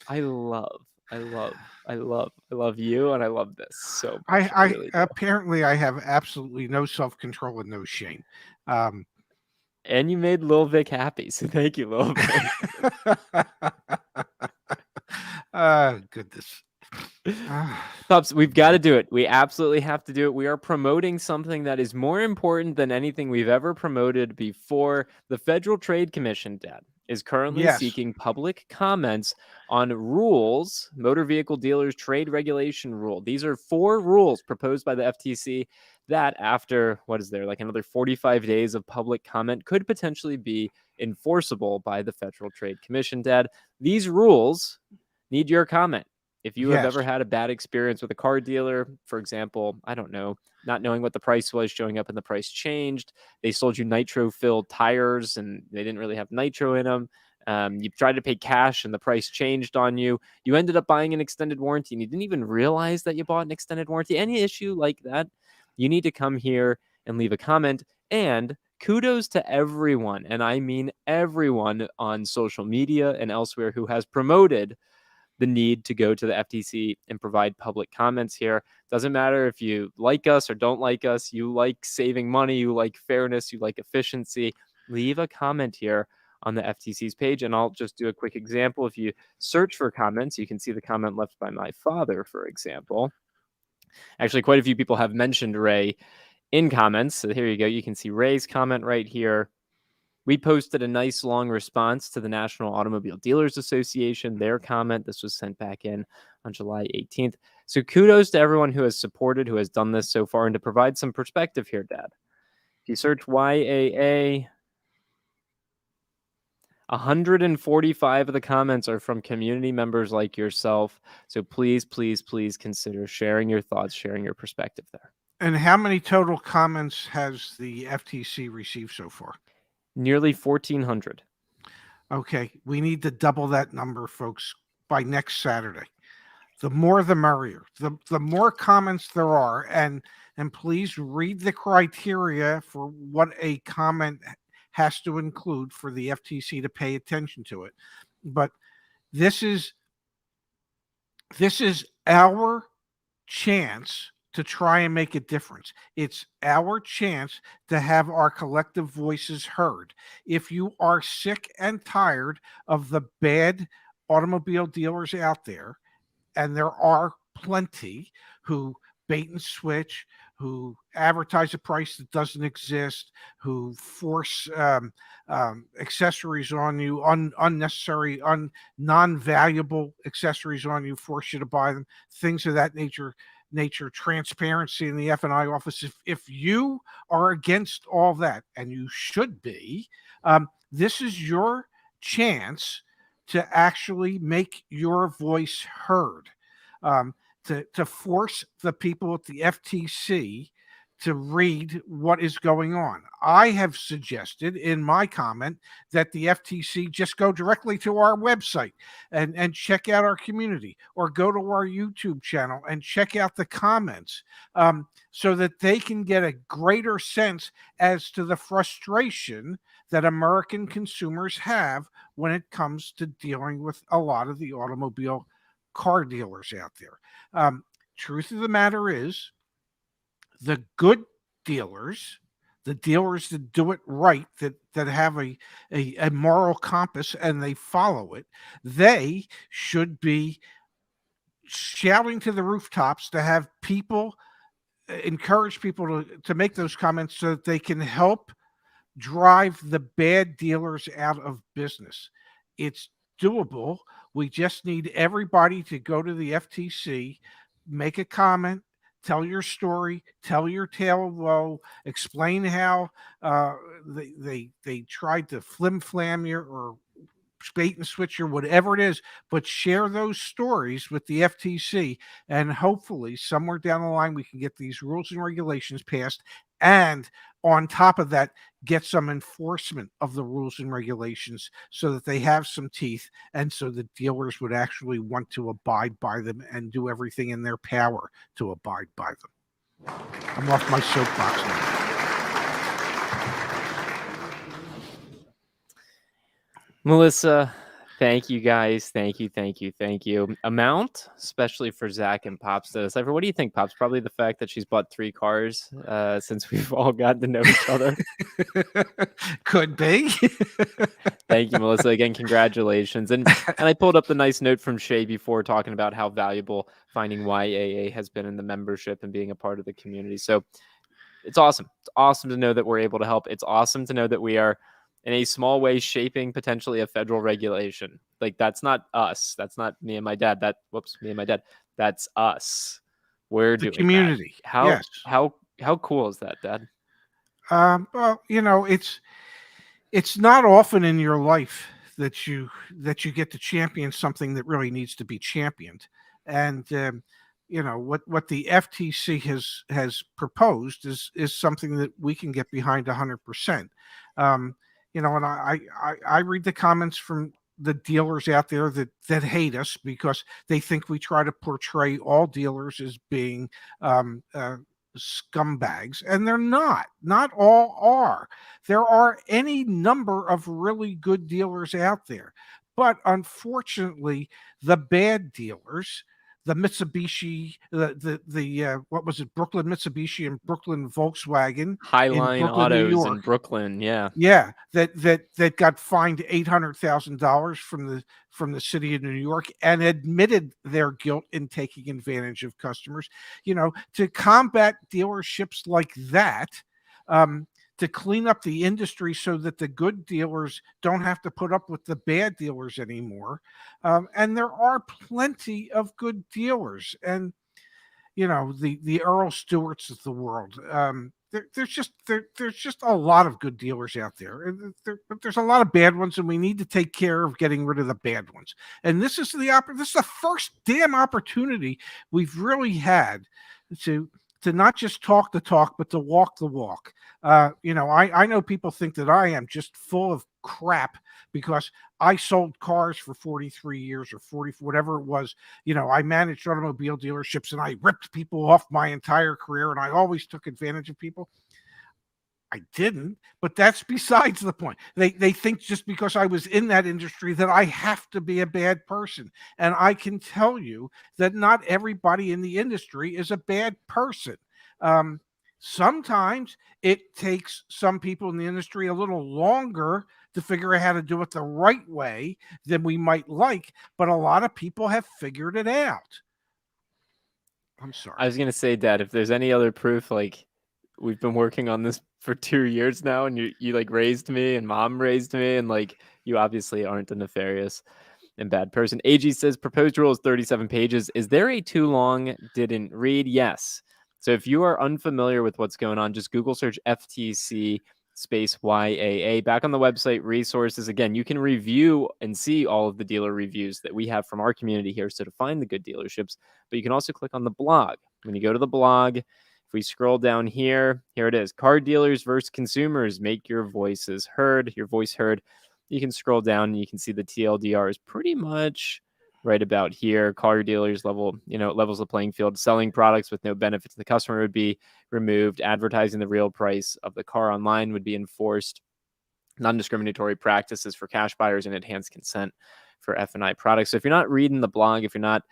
I love you, and I love this so much. I really do. apparently I have absolutely no self-control and no shame. And you made Lil Vic happy, so thank you, Lil Vic. Goodness. Pops, we've got to do it. We absolutely have to do it. We are promoting something that is more important than anything we've ever promoted before. The Federal Trade Commission, Dad, is currently Yes. seeking public comments on rules, motor vehicle dealers trade regulation rule. These are 4 rules proposed by the FTC that after, what is there, like another 45 days of public comment could potentially be enforceable by the Federal Trade Commission, Dad. These rules need your comment. If you have Yes. ever had a bad experience with a car dealer, for example, I don't know, not knowing what the price was, showing up and the price changed, they sold you nitro-filled tires and they didn't really have nitro in them. You tried to pay cash and the price changed on you. You ended up buying an extended warranty and you didn't even realize that you bought an extended warranty. Any issue like that, you need to come here and leave a comment. And kudos to everyone, and I mean everyone on social media and elsewhere who has promoted the need to go to the FTC and provide public comments here. Doesn't matter if you like us or don't like us, you like saving money, you like fairness, you like efficiency, leave a comment here on the FTC's page. And I'll just do a quick example. If you search for comments, you can see the comment left by my father, for example. Actually, quite a few people have mentioned Ray in comments. So here you go. You can see Ray's comment right here. We posted a nice long response to the National Automobile Dealers Association, their comment. This was sent back in on July 18th. So kudos to everyone who has supported, who has done this so far. And to provide some perspective here, Dad, if you search YAA, 145 of the comments are from community members like yourself. So please, please, please consider sharing your thoughts, sharing your perspective there. And how many total comments has the FTC received so far? Nearly 1,400. Okay, we need to double that number, folks, by next Saturday. The more the merrier. The more comments there are, and please read the criteria for what a comment has to include for the FTC to pay attention to it. But this is our chance to try and make a difference. It's our chance to have our collective voices heard. If you are sick and tired of the bad automobile dealers out there, and there are plenty who bait and switch, who advertise a price that doesn't exist, who force accessories on you, unnecessary, non-valuable accessories on you, force you to buy them, things of that nature. Transparency in the F&I office. If you are against all that, and you should be, this is your chance to actually make your voice heard, to force the people at the FTC to read what is going on. I have suggested in my comment that the FTC just go directly to our website and check out our community, or go to our YouTube channel and check out the comments, so that they can get a greater sense as to the frustration that American consumers have when it comes to dealing with a lot of the automobile car dealers out there. Truth of the matter is, the good dealers, the dealers that do it right, that have a moral compass and they follow it, they should be shouting to the rooftops to have people encourage people to make those comments so that they can help drive the bad dealers out of business. It's doable. We just need everybody to go to the FTC, make a comment, tell your story, tell your tale of woe, explain how they tried to flim flam you or bait and switch or whatever it is, but share those stories with the FTC, and hopefully somewhere down the line we can get these rules and regulations passed, and on top of that, get some enforcement of the rules and regulations so that they have some teeth, and so the dealers would actually want to abide by them and do everything in their power to abide by them. I'm off my soapbox now. Melissa, thank you guys. Thank you. Amount, especially for Zach and Pops to decipher. What do you think, Pops? Probably the fact that she's bought 3 cars since we've all gotten to know each other. Could be. Thank you, Melissa. Again, congratulations. And I pulled up the nice note from Shay before, talking about how valuable finding YAA has been in the membership and being a part of the community. So it's awesome. It's awesome to know that we're able to help. It's awesome to know that we are, in a small way, shaping potentially a federal regulation. Like, that's not us. That's not me and my dad. Me and my dad. That's us. We're doing community. That. Yes. How cool is that, Dad? Well, it's not often in your life that you get to champion something that really needs to be championed. And what the FTC has proposed is something that we can get behind 100%. And I read the comments from the dealers out there that hate us because they think we try to portray all dealers as being scumbags, and they're not. Not all are. There are any number of really good dealers out there, but unfortunately, the bad dealers, the Mitsubishi, what was it, Brooklyn Mitsubishi and Brooklyn Volkswagen in Highline Brooklyn, New Autos York. in Brooklyn. Yeah. Yeah, that got fined $800,000 from the city of New York and admitted their guilt in taking advantage of customers. To combat dealerships like that, to clean up the industry so that the good dealers don't have to put up with the bad dealers anymore. And there are plenty of good dealers, and the Earl Stewarts of the world. There's just a lot of good dealers out there. But there's a lot of bad ones, and we need to take care of getting rid of the bad ones. And this is the first damn opportunity we've really had to not just talk the talk, but to walk the walk. I know people think that I am just full of crap because I sold cars for 43 years or 40, whatever it was. I managed automobile dealerships and I ripped people off my entire career and I always took advantage of people. I didn't, but that's besides the point. They think just because I was in that industry that I have to be a bad person. And I can tell you that not everybody in the industry is a bad person. Sometimes it takes some people in the industry a little longer to figure out how to do it the right way than we might like, but a lot of people have figured it out. I'm sorry. I was going to say, Dad, if there's any other proof, like, we've been working on this for 2 years now, and you like raised me and Mom raised me, and like you obviously aren't a nefarious and bad person. AG says proposed rule is 37 pages. Is there a too long didn't read? Yes. So if you are unfamiliar with what's going on, just Google search FTC space YAA. Back on the website resources, again, you can review and see all of the dealer reviews that we have from our community here, so to find the good dealerships. But you can also click on the blog. When you go to the blog, if we scroll down here it is. Car dealers versus consumers. Make your voices heard. Your voice heard. You can scroll down and you can see the TLDR is pretty much right about here. Car dealers levels the playing field. Selling products with no benefit to the customer would be removed. Advertising the real price of the car online would be enforced. Non-discriminatory practices for cash buyers and enhanced consent for F&I products. So if you're not reading the blog, if you're not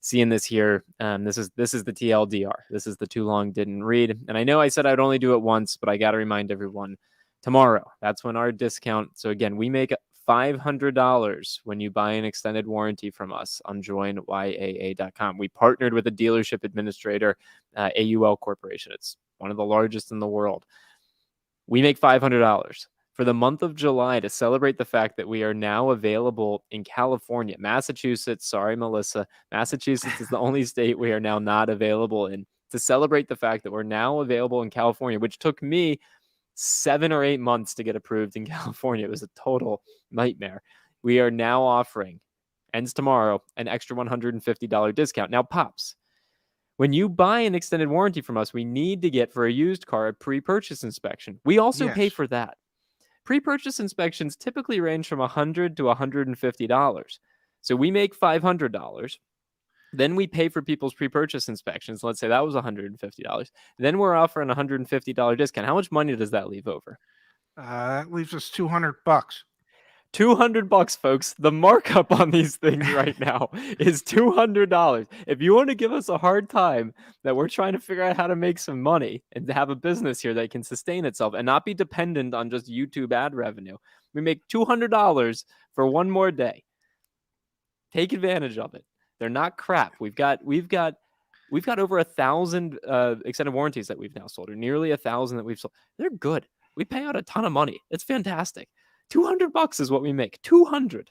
seeing this here, this is the TLDR. This is the too long didn't read. And I know I said I'd only do it once, but I got to remind everyone, tomorrow, that's when our discount. So again, we make $500 when you buy an extended warranty from us on joinyaa.com. We partnered with a dealership administrator, AUL Corporation. It's one of the largest in the world. We make $500 for the month of July to celebrate the fact that we are now available in California. Massachusetts, sorry, Melissa. Massachusetts is the only state we are now not available in. To celebrate the fact that we're now available in California, which took me 7 or 8 months to get approved in California. It was a total nightmare. We are now offering, ends tomorrow, an extra $150 discount. Now, Pops, when you buy an extended warranty from us, we need to get for a used car a pre-purchase inspection. We also pay for that. Pre-purchase inspections typically range from $100 to $150. So we make $500. Then we pay for people's pre-purchase inspections. Let's say that was $150. Then we're offering a $150 discount. How much money does that leave over? That leaves us $200. $200, folks. The markup on these things right now is $200. If you want to give us a hard time that we're trying to figure out how to make some money and to have a business here that can sustain itself and not be dependent on just YouTube ad revenue, we make $200 for one more day. Take advantage of it. They're not crap. We've got over 1,000 extended warranties that we've now sold, or nearly 1,000 that we've sold. They're good. We pay out a ton of money. It's fantastic. $200 is what we make. $200.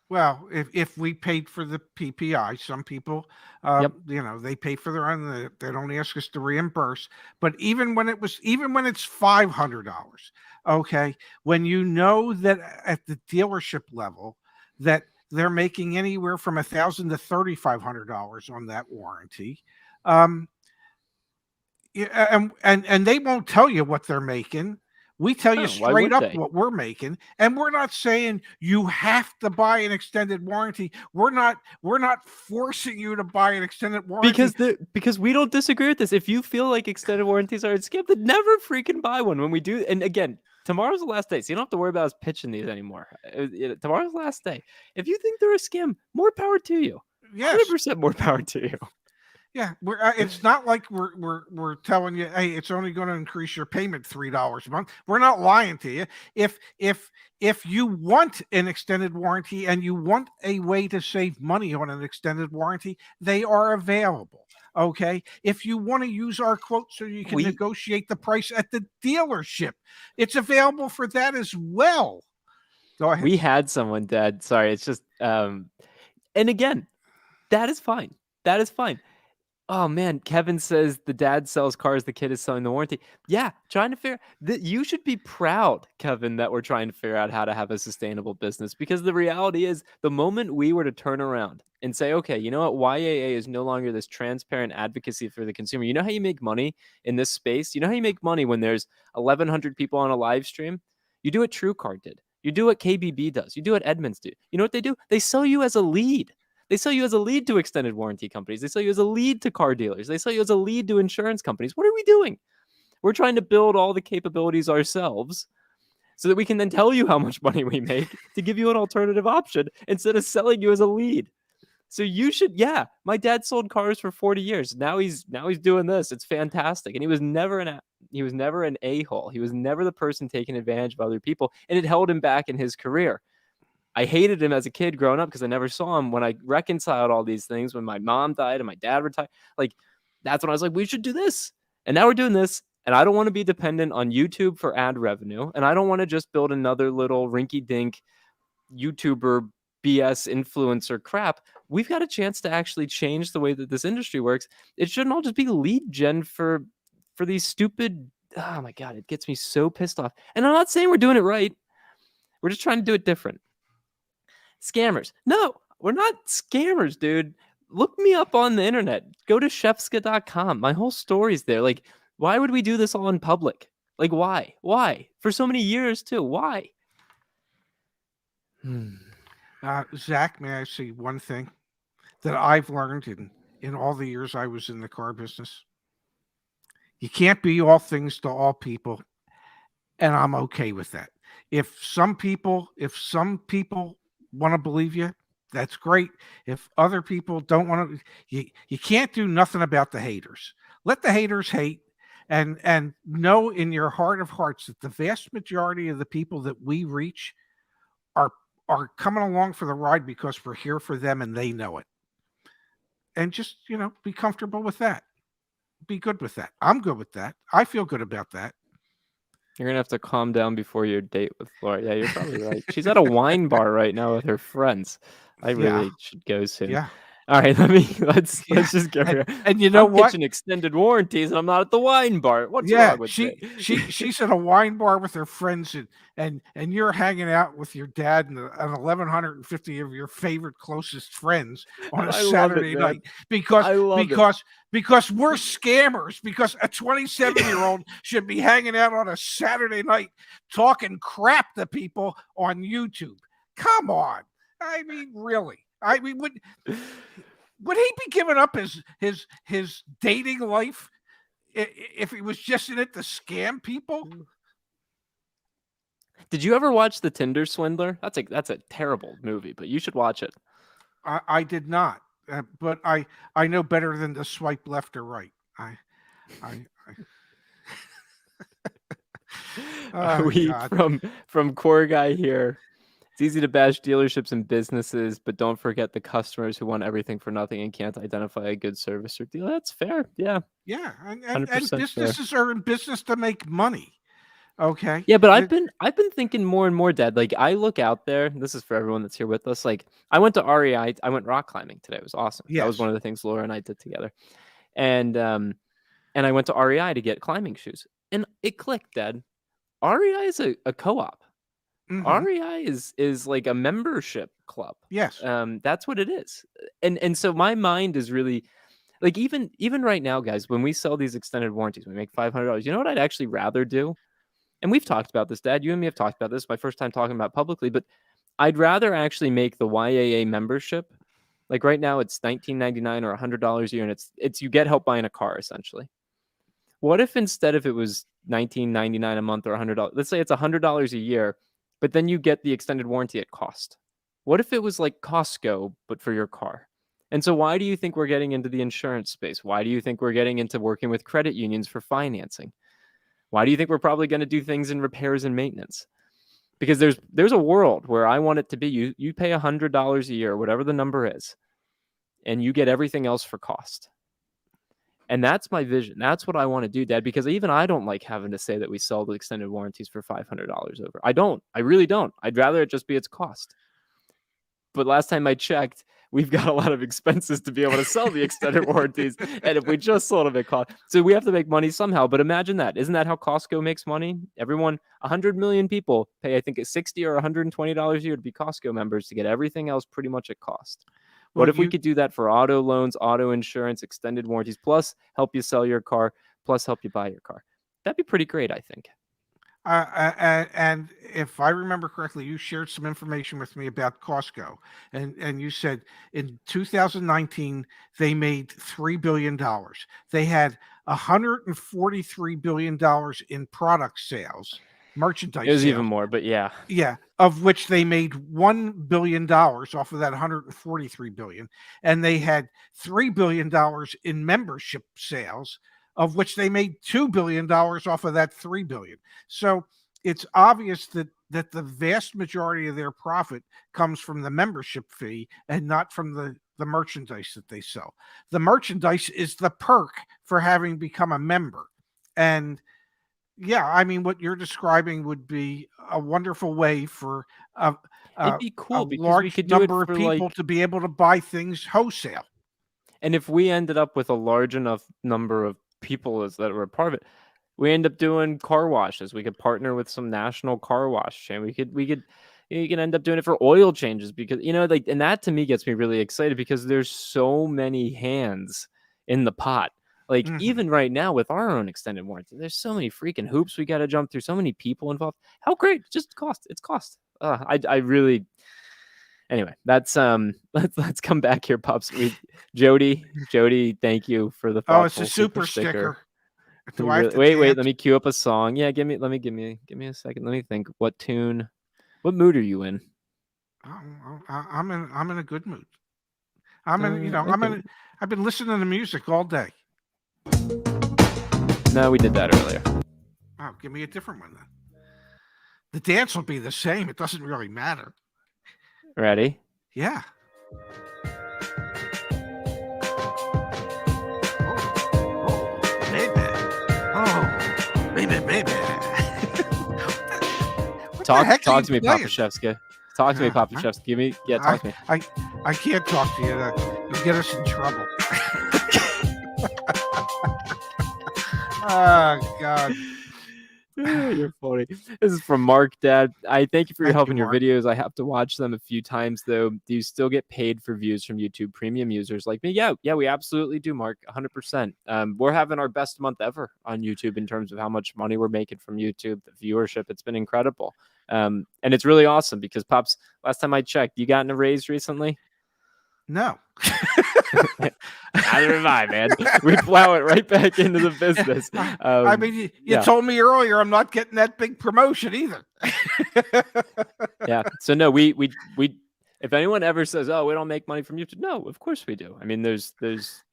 Well, if we paid for the PPI, some people, they pay for their own. They don't ask us to reimburse. But even when it's $500, okay, when you know that at the dealership level that they're making anywhere from $1,000 to $3,500 on that warranty, and they won't tell you what they're making. We tell you straight up what we're making, and we're not saying you have to buy an extended warranty. We're not forcing you to buy an extended warranty because we don't disagree with this. If you feel like extended warranties are a scam, then never freaking buy one. When we do, and again, tomorrow's the last day, so you don't have to worry about us pitching these anymore. Tomorrow's the last day. If you think they're a scam, more power to you. Yes. 100% more power to you. Yeah, it's not like we're telling you, hey, it's only going to increase your payment $3 a month. We're not lying to you. If you want an extended warranty and you want a way to save money on an extended warranty, they are available. Okay. If you want to use our quote so you can negotiate the price at the dealership, it's available for that as well. Go ahead. We had someone, Dad. Sorry, it's just and again, that is fine. That is fine. Oh man, Kevin says the dad sells cars, the kid is selling the warranty. Yeah, trying to figure that you should be proud, Kevin, that we're trying to figure out how to have a sustainable business, because the reality is the moment we were to turn around and say, okay, you know what, YAA is no longer this transparent advocacy for the consumer. You know how you make money in this space? You know how you make money when there's 1,100 people on a live stream? You do what TrueCar did. You do what KBB does. You do what Edmunds do. You know what they do? They sell you as a lead. They sell you as a lead to extended warranty companies. They sell you as a lead to car dealers. They sell you as a lead to insurance companies. What are we doing? We're trying to build all the capabilities ourselves so that we can then tell you how much money we make to give you an alternative option instead of selling you as a lead. So you should, yeah, my dad sold cars for 40 years. Now he's doing this. It's fantastic. And he was never an a-hole. He was never the person taking advantage of other people, and it held him back in his career. I hated him as a kid growing up because I never saw him. When I reconciled all these things, when my mom died and my dad retired, like that's when I was like, we should do this. And now we're doing this. And I don't want to be dependent on YouTube for ad revenue. And I don't want to just build another little rinky dink YouTuber BS influencer crap. We've got a chance to actually change the way that this industry works. It shouldn't all just be lead gen for these stupid, oh my God, it gets me so pissed off. And I'm not saying we're doing it right. We're just trying to do it different. Scammers. No, we're not scammers, dude. Look me up on the internet. Go to chefska.com. My whole story's there. Like, why would we do this all in public? Like, why? Why? For so many years, too. Why? Zach, may I say one thing that I've learned in all the years I was in the car business? You can't be all things to all people, and I'm okay with that. If some people want to believe you, that's great. If other people don't want to, you can't do nothing about the haters. Let the haters hate, and know in your heart of hearts that the vast majority of the people that we reach are coming along for the ride because we're here for them and they know it. And just, be comfortable with that. Be good with that. I'm good with that. I feel good about that. You're going to have to calm down before your date with Laura. Yeah, you're probably right. She's at a wine bar right now with her friends. I really should go soon. Yeah. All right, let's just go here. And you know I'm what? pitching extended warranties, and I'm not at the wine bar. What's wrong with me? She's at a wine bar with her friends, and you're hanging out with your dad and 1,150 of your favorite closest friends on a Saturday night because we're scammers. Because a 27-year-old should be hanging out on a Saturday night talking crap to people on YouTube. Come on, I mean, really. I mean, would he be giving up his dating life if he was just in it to scam people? Did you ever watch The Tinder Swindler? That's a terrible movie, but you should watch it. I did not, but I know better than to swipe left or right. From Core Guy here. It's easy to bash dealerships and businesses, but don't forget the customers who want everything for nothing and can't identify a good service or deal. That's fair. Yeah. Yeah. And businesses are in business to make money. Okay. Yeah, but I've been thinking more and more, Dad. Like, I look out there. This is for everyone that's here with us. Like, I went to REI. I went rock climbing today. It was awesome. Yes. That was one of the things Laura and I did together. And I went to REI to get climbing shoes. And it clicked, Dad. REI is a co-op. Mm-hmm. REI is like a membership club. Yes. That's what it is. And so my mind is really like, even right now, guys, when we sell these extended warranties, we make $500. You know what I'd actually rather do? And we've talked about this, Dad. You and me have talked about this. My first time talking about it publicly, but I'd rather actually make the YAA membership. Like right now, it's $19.99 or $100 a year, and it's you get help buying a car essentially. What if instead of it was $19.99 a month or $100? Let's say it's $100 a year. But then you get the extended warranty at cost. What if it was like Costco, but for your car? And so why do you think we're getting into the insurance space? Why do you think we're getting into working with credit unions for financing? Why do you think we're probably going to do things in repairs and maintenance? Because there's a world where I want it to be you pay $100 a year, whatever the number is, and you get everything else for cost. And that's my vision. That's what I want to do, Dad, because even I don't like having to say that we sell the extended warranties for $500 over. I don't. I really don't. I'd rather it just be its cost. But last time I checked, we've got a lot of expenses to be able to sell the extended warranties. And if we just sold them at cost, so we have to make money somehow. But imagine that. Isn't that how Costco makes money? Everyone, 100 million people pay, I think, it's $60 or $120 a year to be Costco members to get everything else pretty much at cost. What if we could do that for auto loans, auto insurance, extended warranties, plus help you sell your car, plus help you buy your car? That'd be pretty great, I think. And if I remember correctly, you shared some information with me about Costco, and you said in 2019 they made $3 billion. They had $143 billion in product sales, merchandise It was sales. even more, but yeah. Yeah, of which they made $1 billion off of that 143 billion, and they had $3 billion in membership sales, of which they made $2 billion off of that 3 billion. So it's obvious that the vast majority of their profit comes from the membership fee and not from the merchandise that they sell. The merchandise is the perk for having become a member. And yeah, I mean, what you're describing would be a wonderful way for it'd be a cool because we large could do it number of for people to be able to buy things wholesale. And if we ended up with a large enough number of people that were a part of it, we end up doing car washes. We could partner with some national car wash chain. We could you can end up doing it for oil changes because like, and that to me gets me really excited because there's so many hands in the pot. Like even right now with our own extended warranty, there's so many freaking hoops we got to jump through, so many people involved. How great! Just cost. It's cost. I really. Anyway, that's let's come back here, Pops. Jody, thank you for the thoughtful Oh, it's a super sticker. Do I have to wait, dance? let me cue up a song. Yeah, give me a second. Let me think. What tune? What mood are you in? I'm in a good mood. I've been listening to music all day. No, we did that earlier. Oh, give me a different one then. The dance will be the same. It doesn't really matter. Ready? Yeah. Baby. Talk to me, Papashevska. Talk to me, Papashevska. Talk to me. I can't talk to you. You get us in trouble. Oh God. You're funny. This is from Mark, Dad. I thank you for your help in your Mark. videos. I have to watch them a few times though. Do you still get paid for views from YouTube Premium users like me? Yeah, we absolutely do, Mark. 100%. We're having our best month ever on YouTube in terms of how much money we're making from YouTube, the viewership. It's been incredible. And it's really awesome because Pops, last time I checked, you gotten a raise recently? No. Neither have I, man. We plow it right back into the business. I mean, you told me earlier I'm not getting that big promotion either. Yeah. So no, we if anyone ever says, "Oh, we don't make money from YouTube," no, of course we do. I mean, there's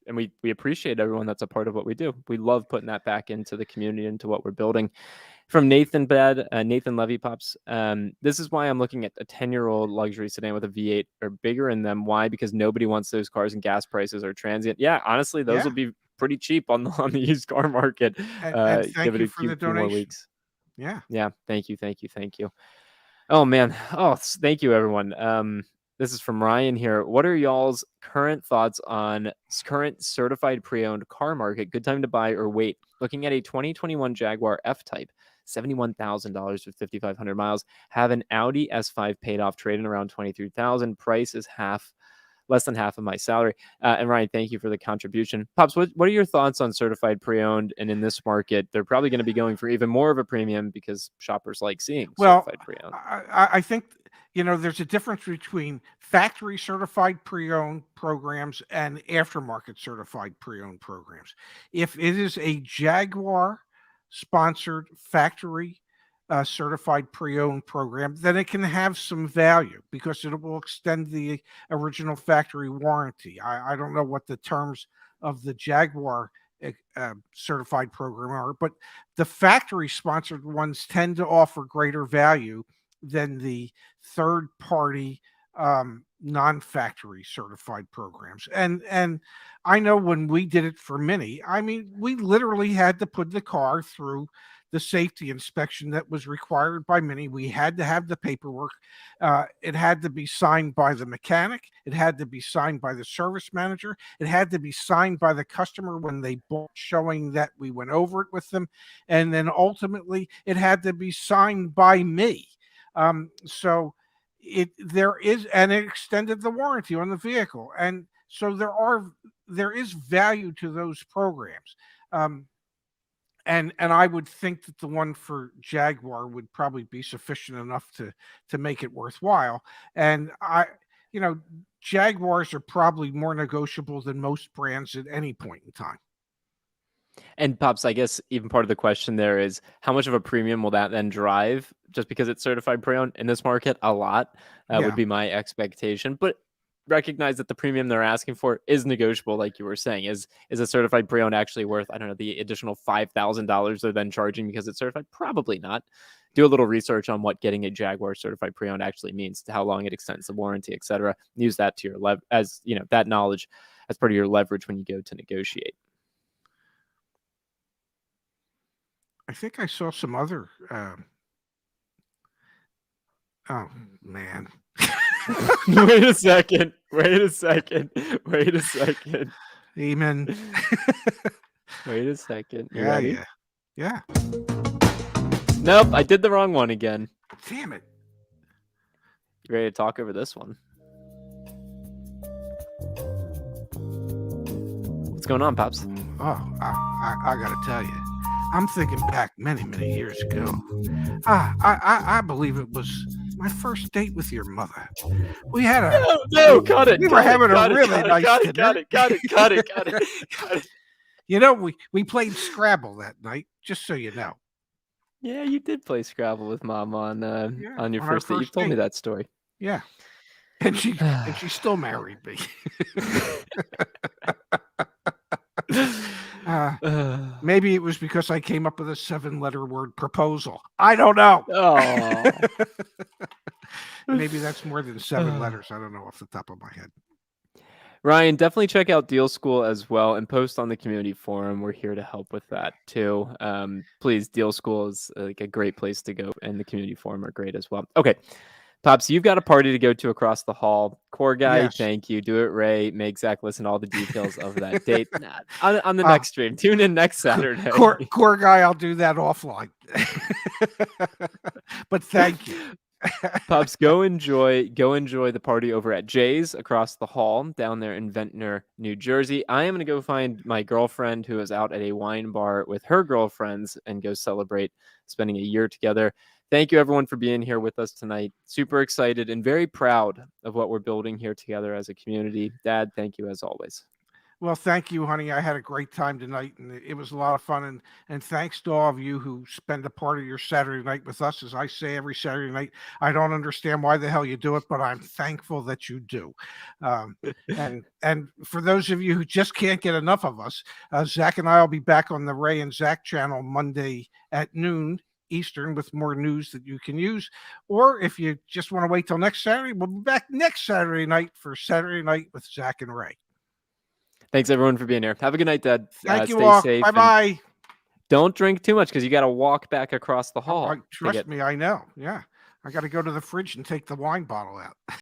and we appreciate everyone that's a part of what we do. We love putting that back into the community, into what we're building. From Nathan Levy, Pops. This is why I'm looking at a 10-year-old luxury sedan with a V8 or bigger in them. Why? Because nobody wants those cars, and gas prices are transient. Yeah, honestly, those will be pretty cheap on the used car market. And thank give it you a for the few more donation. weeks. Yeah. Thank you. Oh man. Oh, thank you, everyone. This is from Ryan here. What are y'all's current thoughts on current certified pre-owned car market? Good time to buy or wait? Looking at a 2021 Jaguar F-Type, $71,000 with 5,500 miles. Have an Audi S5 paid off, trading around 23,000. Price is less than half of my salary. And Ryan, thank you for the contribution. Pops, what are your thoughts on certified pre-owned? And in this market, they're probably going to be going for even more of a premium because shoppers like seeing certified pre-owned. I think there's a difference between factory certified pre-owned programs and aftermarket certified pre-owned programs. If it is a Jaguar sponsored factory certified pre-owned program, then it can have some value because it will extend the original factory warranty. I don't know what the terms of the Jaguar certified program are, but the factory sponsored ones tend to offer greater value than the third party non-factory certified programs. And I know when we did it for Mini, I mean, we literally had to put the car through the safety inspection that was required by Mini. We had to have the paperwork. It had to be signed by the mechanic. It had to be signed by the service manager. It had to be signed by the customer when they bought, showing that we went over it with them. And then ultimately, it had to be signed by me. So there is, and it extended the warranty on the vehicle. And so there is value to those programs. And I would think that the one for Jaguar would probably be sufficient enough to make it worthwhile. And Jaguars are probably more negotiable than most brands at any point in time. And Pops, I guess even part of the question there is how much of a premium will that then drive just because it's certified pre-owned in this market? A lot would be my expectation, but recognize that the premium they're asking for is negotiable. Like you were saying, is a certified pre-owned actually worth, I don't know, the additional $5,000 they're then charging because it's certified? Probably not. Do a little research on what getting a Jaguar certified pre-owned actually means, to how long it extends the warranty, etc. Use that to your that knowledge as part of your leverage when you go to negotiate. I think I saw some other. Oh man! Wait a second. Amen. Wait a second. You Yeah, ready? yeah. Nope, I did the wrong one again. Damn it! You ready to talk over this one? What's going on, Pops? Oh, I gotta tell you, I'm thinking back many years ago. I believe it was my first date with your mother. We had a cut it. We were having a really nice dinner. Got it. You know, we played Scrabble that night, just so you know. Yeah, you did play Scrabble with Mom on your first date. You've told me that story. Yeah, and she still married me. Maybe it was because I came up with a 7-letter word proposal. I don't know. Oh. Maybe that's more than 7 letters. I don't know off the top of my head. Ryan, definitely check out Deal School as well and post on the community forum. We're here to help with that too. Please, Deal School is like a great place to go, and the community forum are great as well. Okay. Pops, you've got a party to go to across the hall. Core guy, Yes. Thank you. Do it, Ray. Make Zach listen to all the details of that date on the next stream. Tune in next Saturday. Core guy, I'll do that offline. But thank you. Pops, go enjoy the party over at Jay's across the hall down there in Ventnor, New Jersey. I am going to go find my girlfriend who is out at a wine bar with her girlfriends and go celebrate spending a year together. Thank you, everyone, for being here with us tonight. Super excited and very proud of what we're building here together as a community. Dad, thank you as always. Well, thank you, honey. I had a great time tonight, and it was a lot of fun. And thanks to all of you who spend a part of your Saturday night with us. As I say every Saturday night, I don't understand why the hell you do it, but I'm thankful that you do. And for those of you who just can't get enough of us, Zach and I will be back on the Ray and Zach channel Monday at noon Eastern with more news that you can use. Or if you just want to wait till next Saturday, we'll be back next Saturday night for Saturday Night with Zach and Ray. Thanks, everyone, for being here. Have a good night, Dad. Thank you stay all. safe. Bye-bye. Don't drink too much because you got to walk back across the hall. Trust me, I know. Yeah. I got to go to the fridge and take the wine bottle out.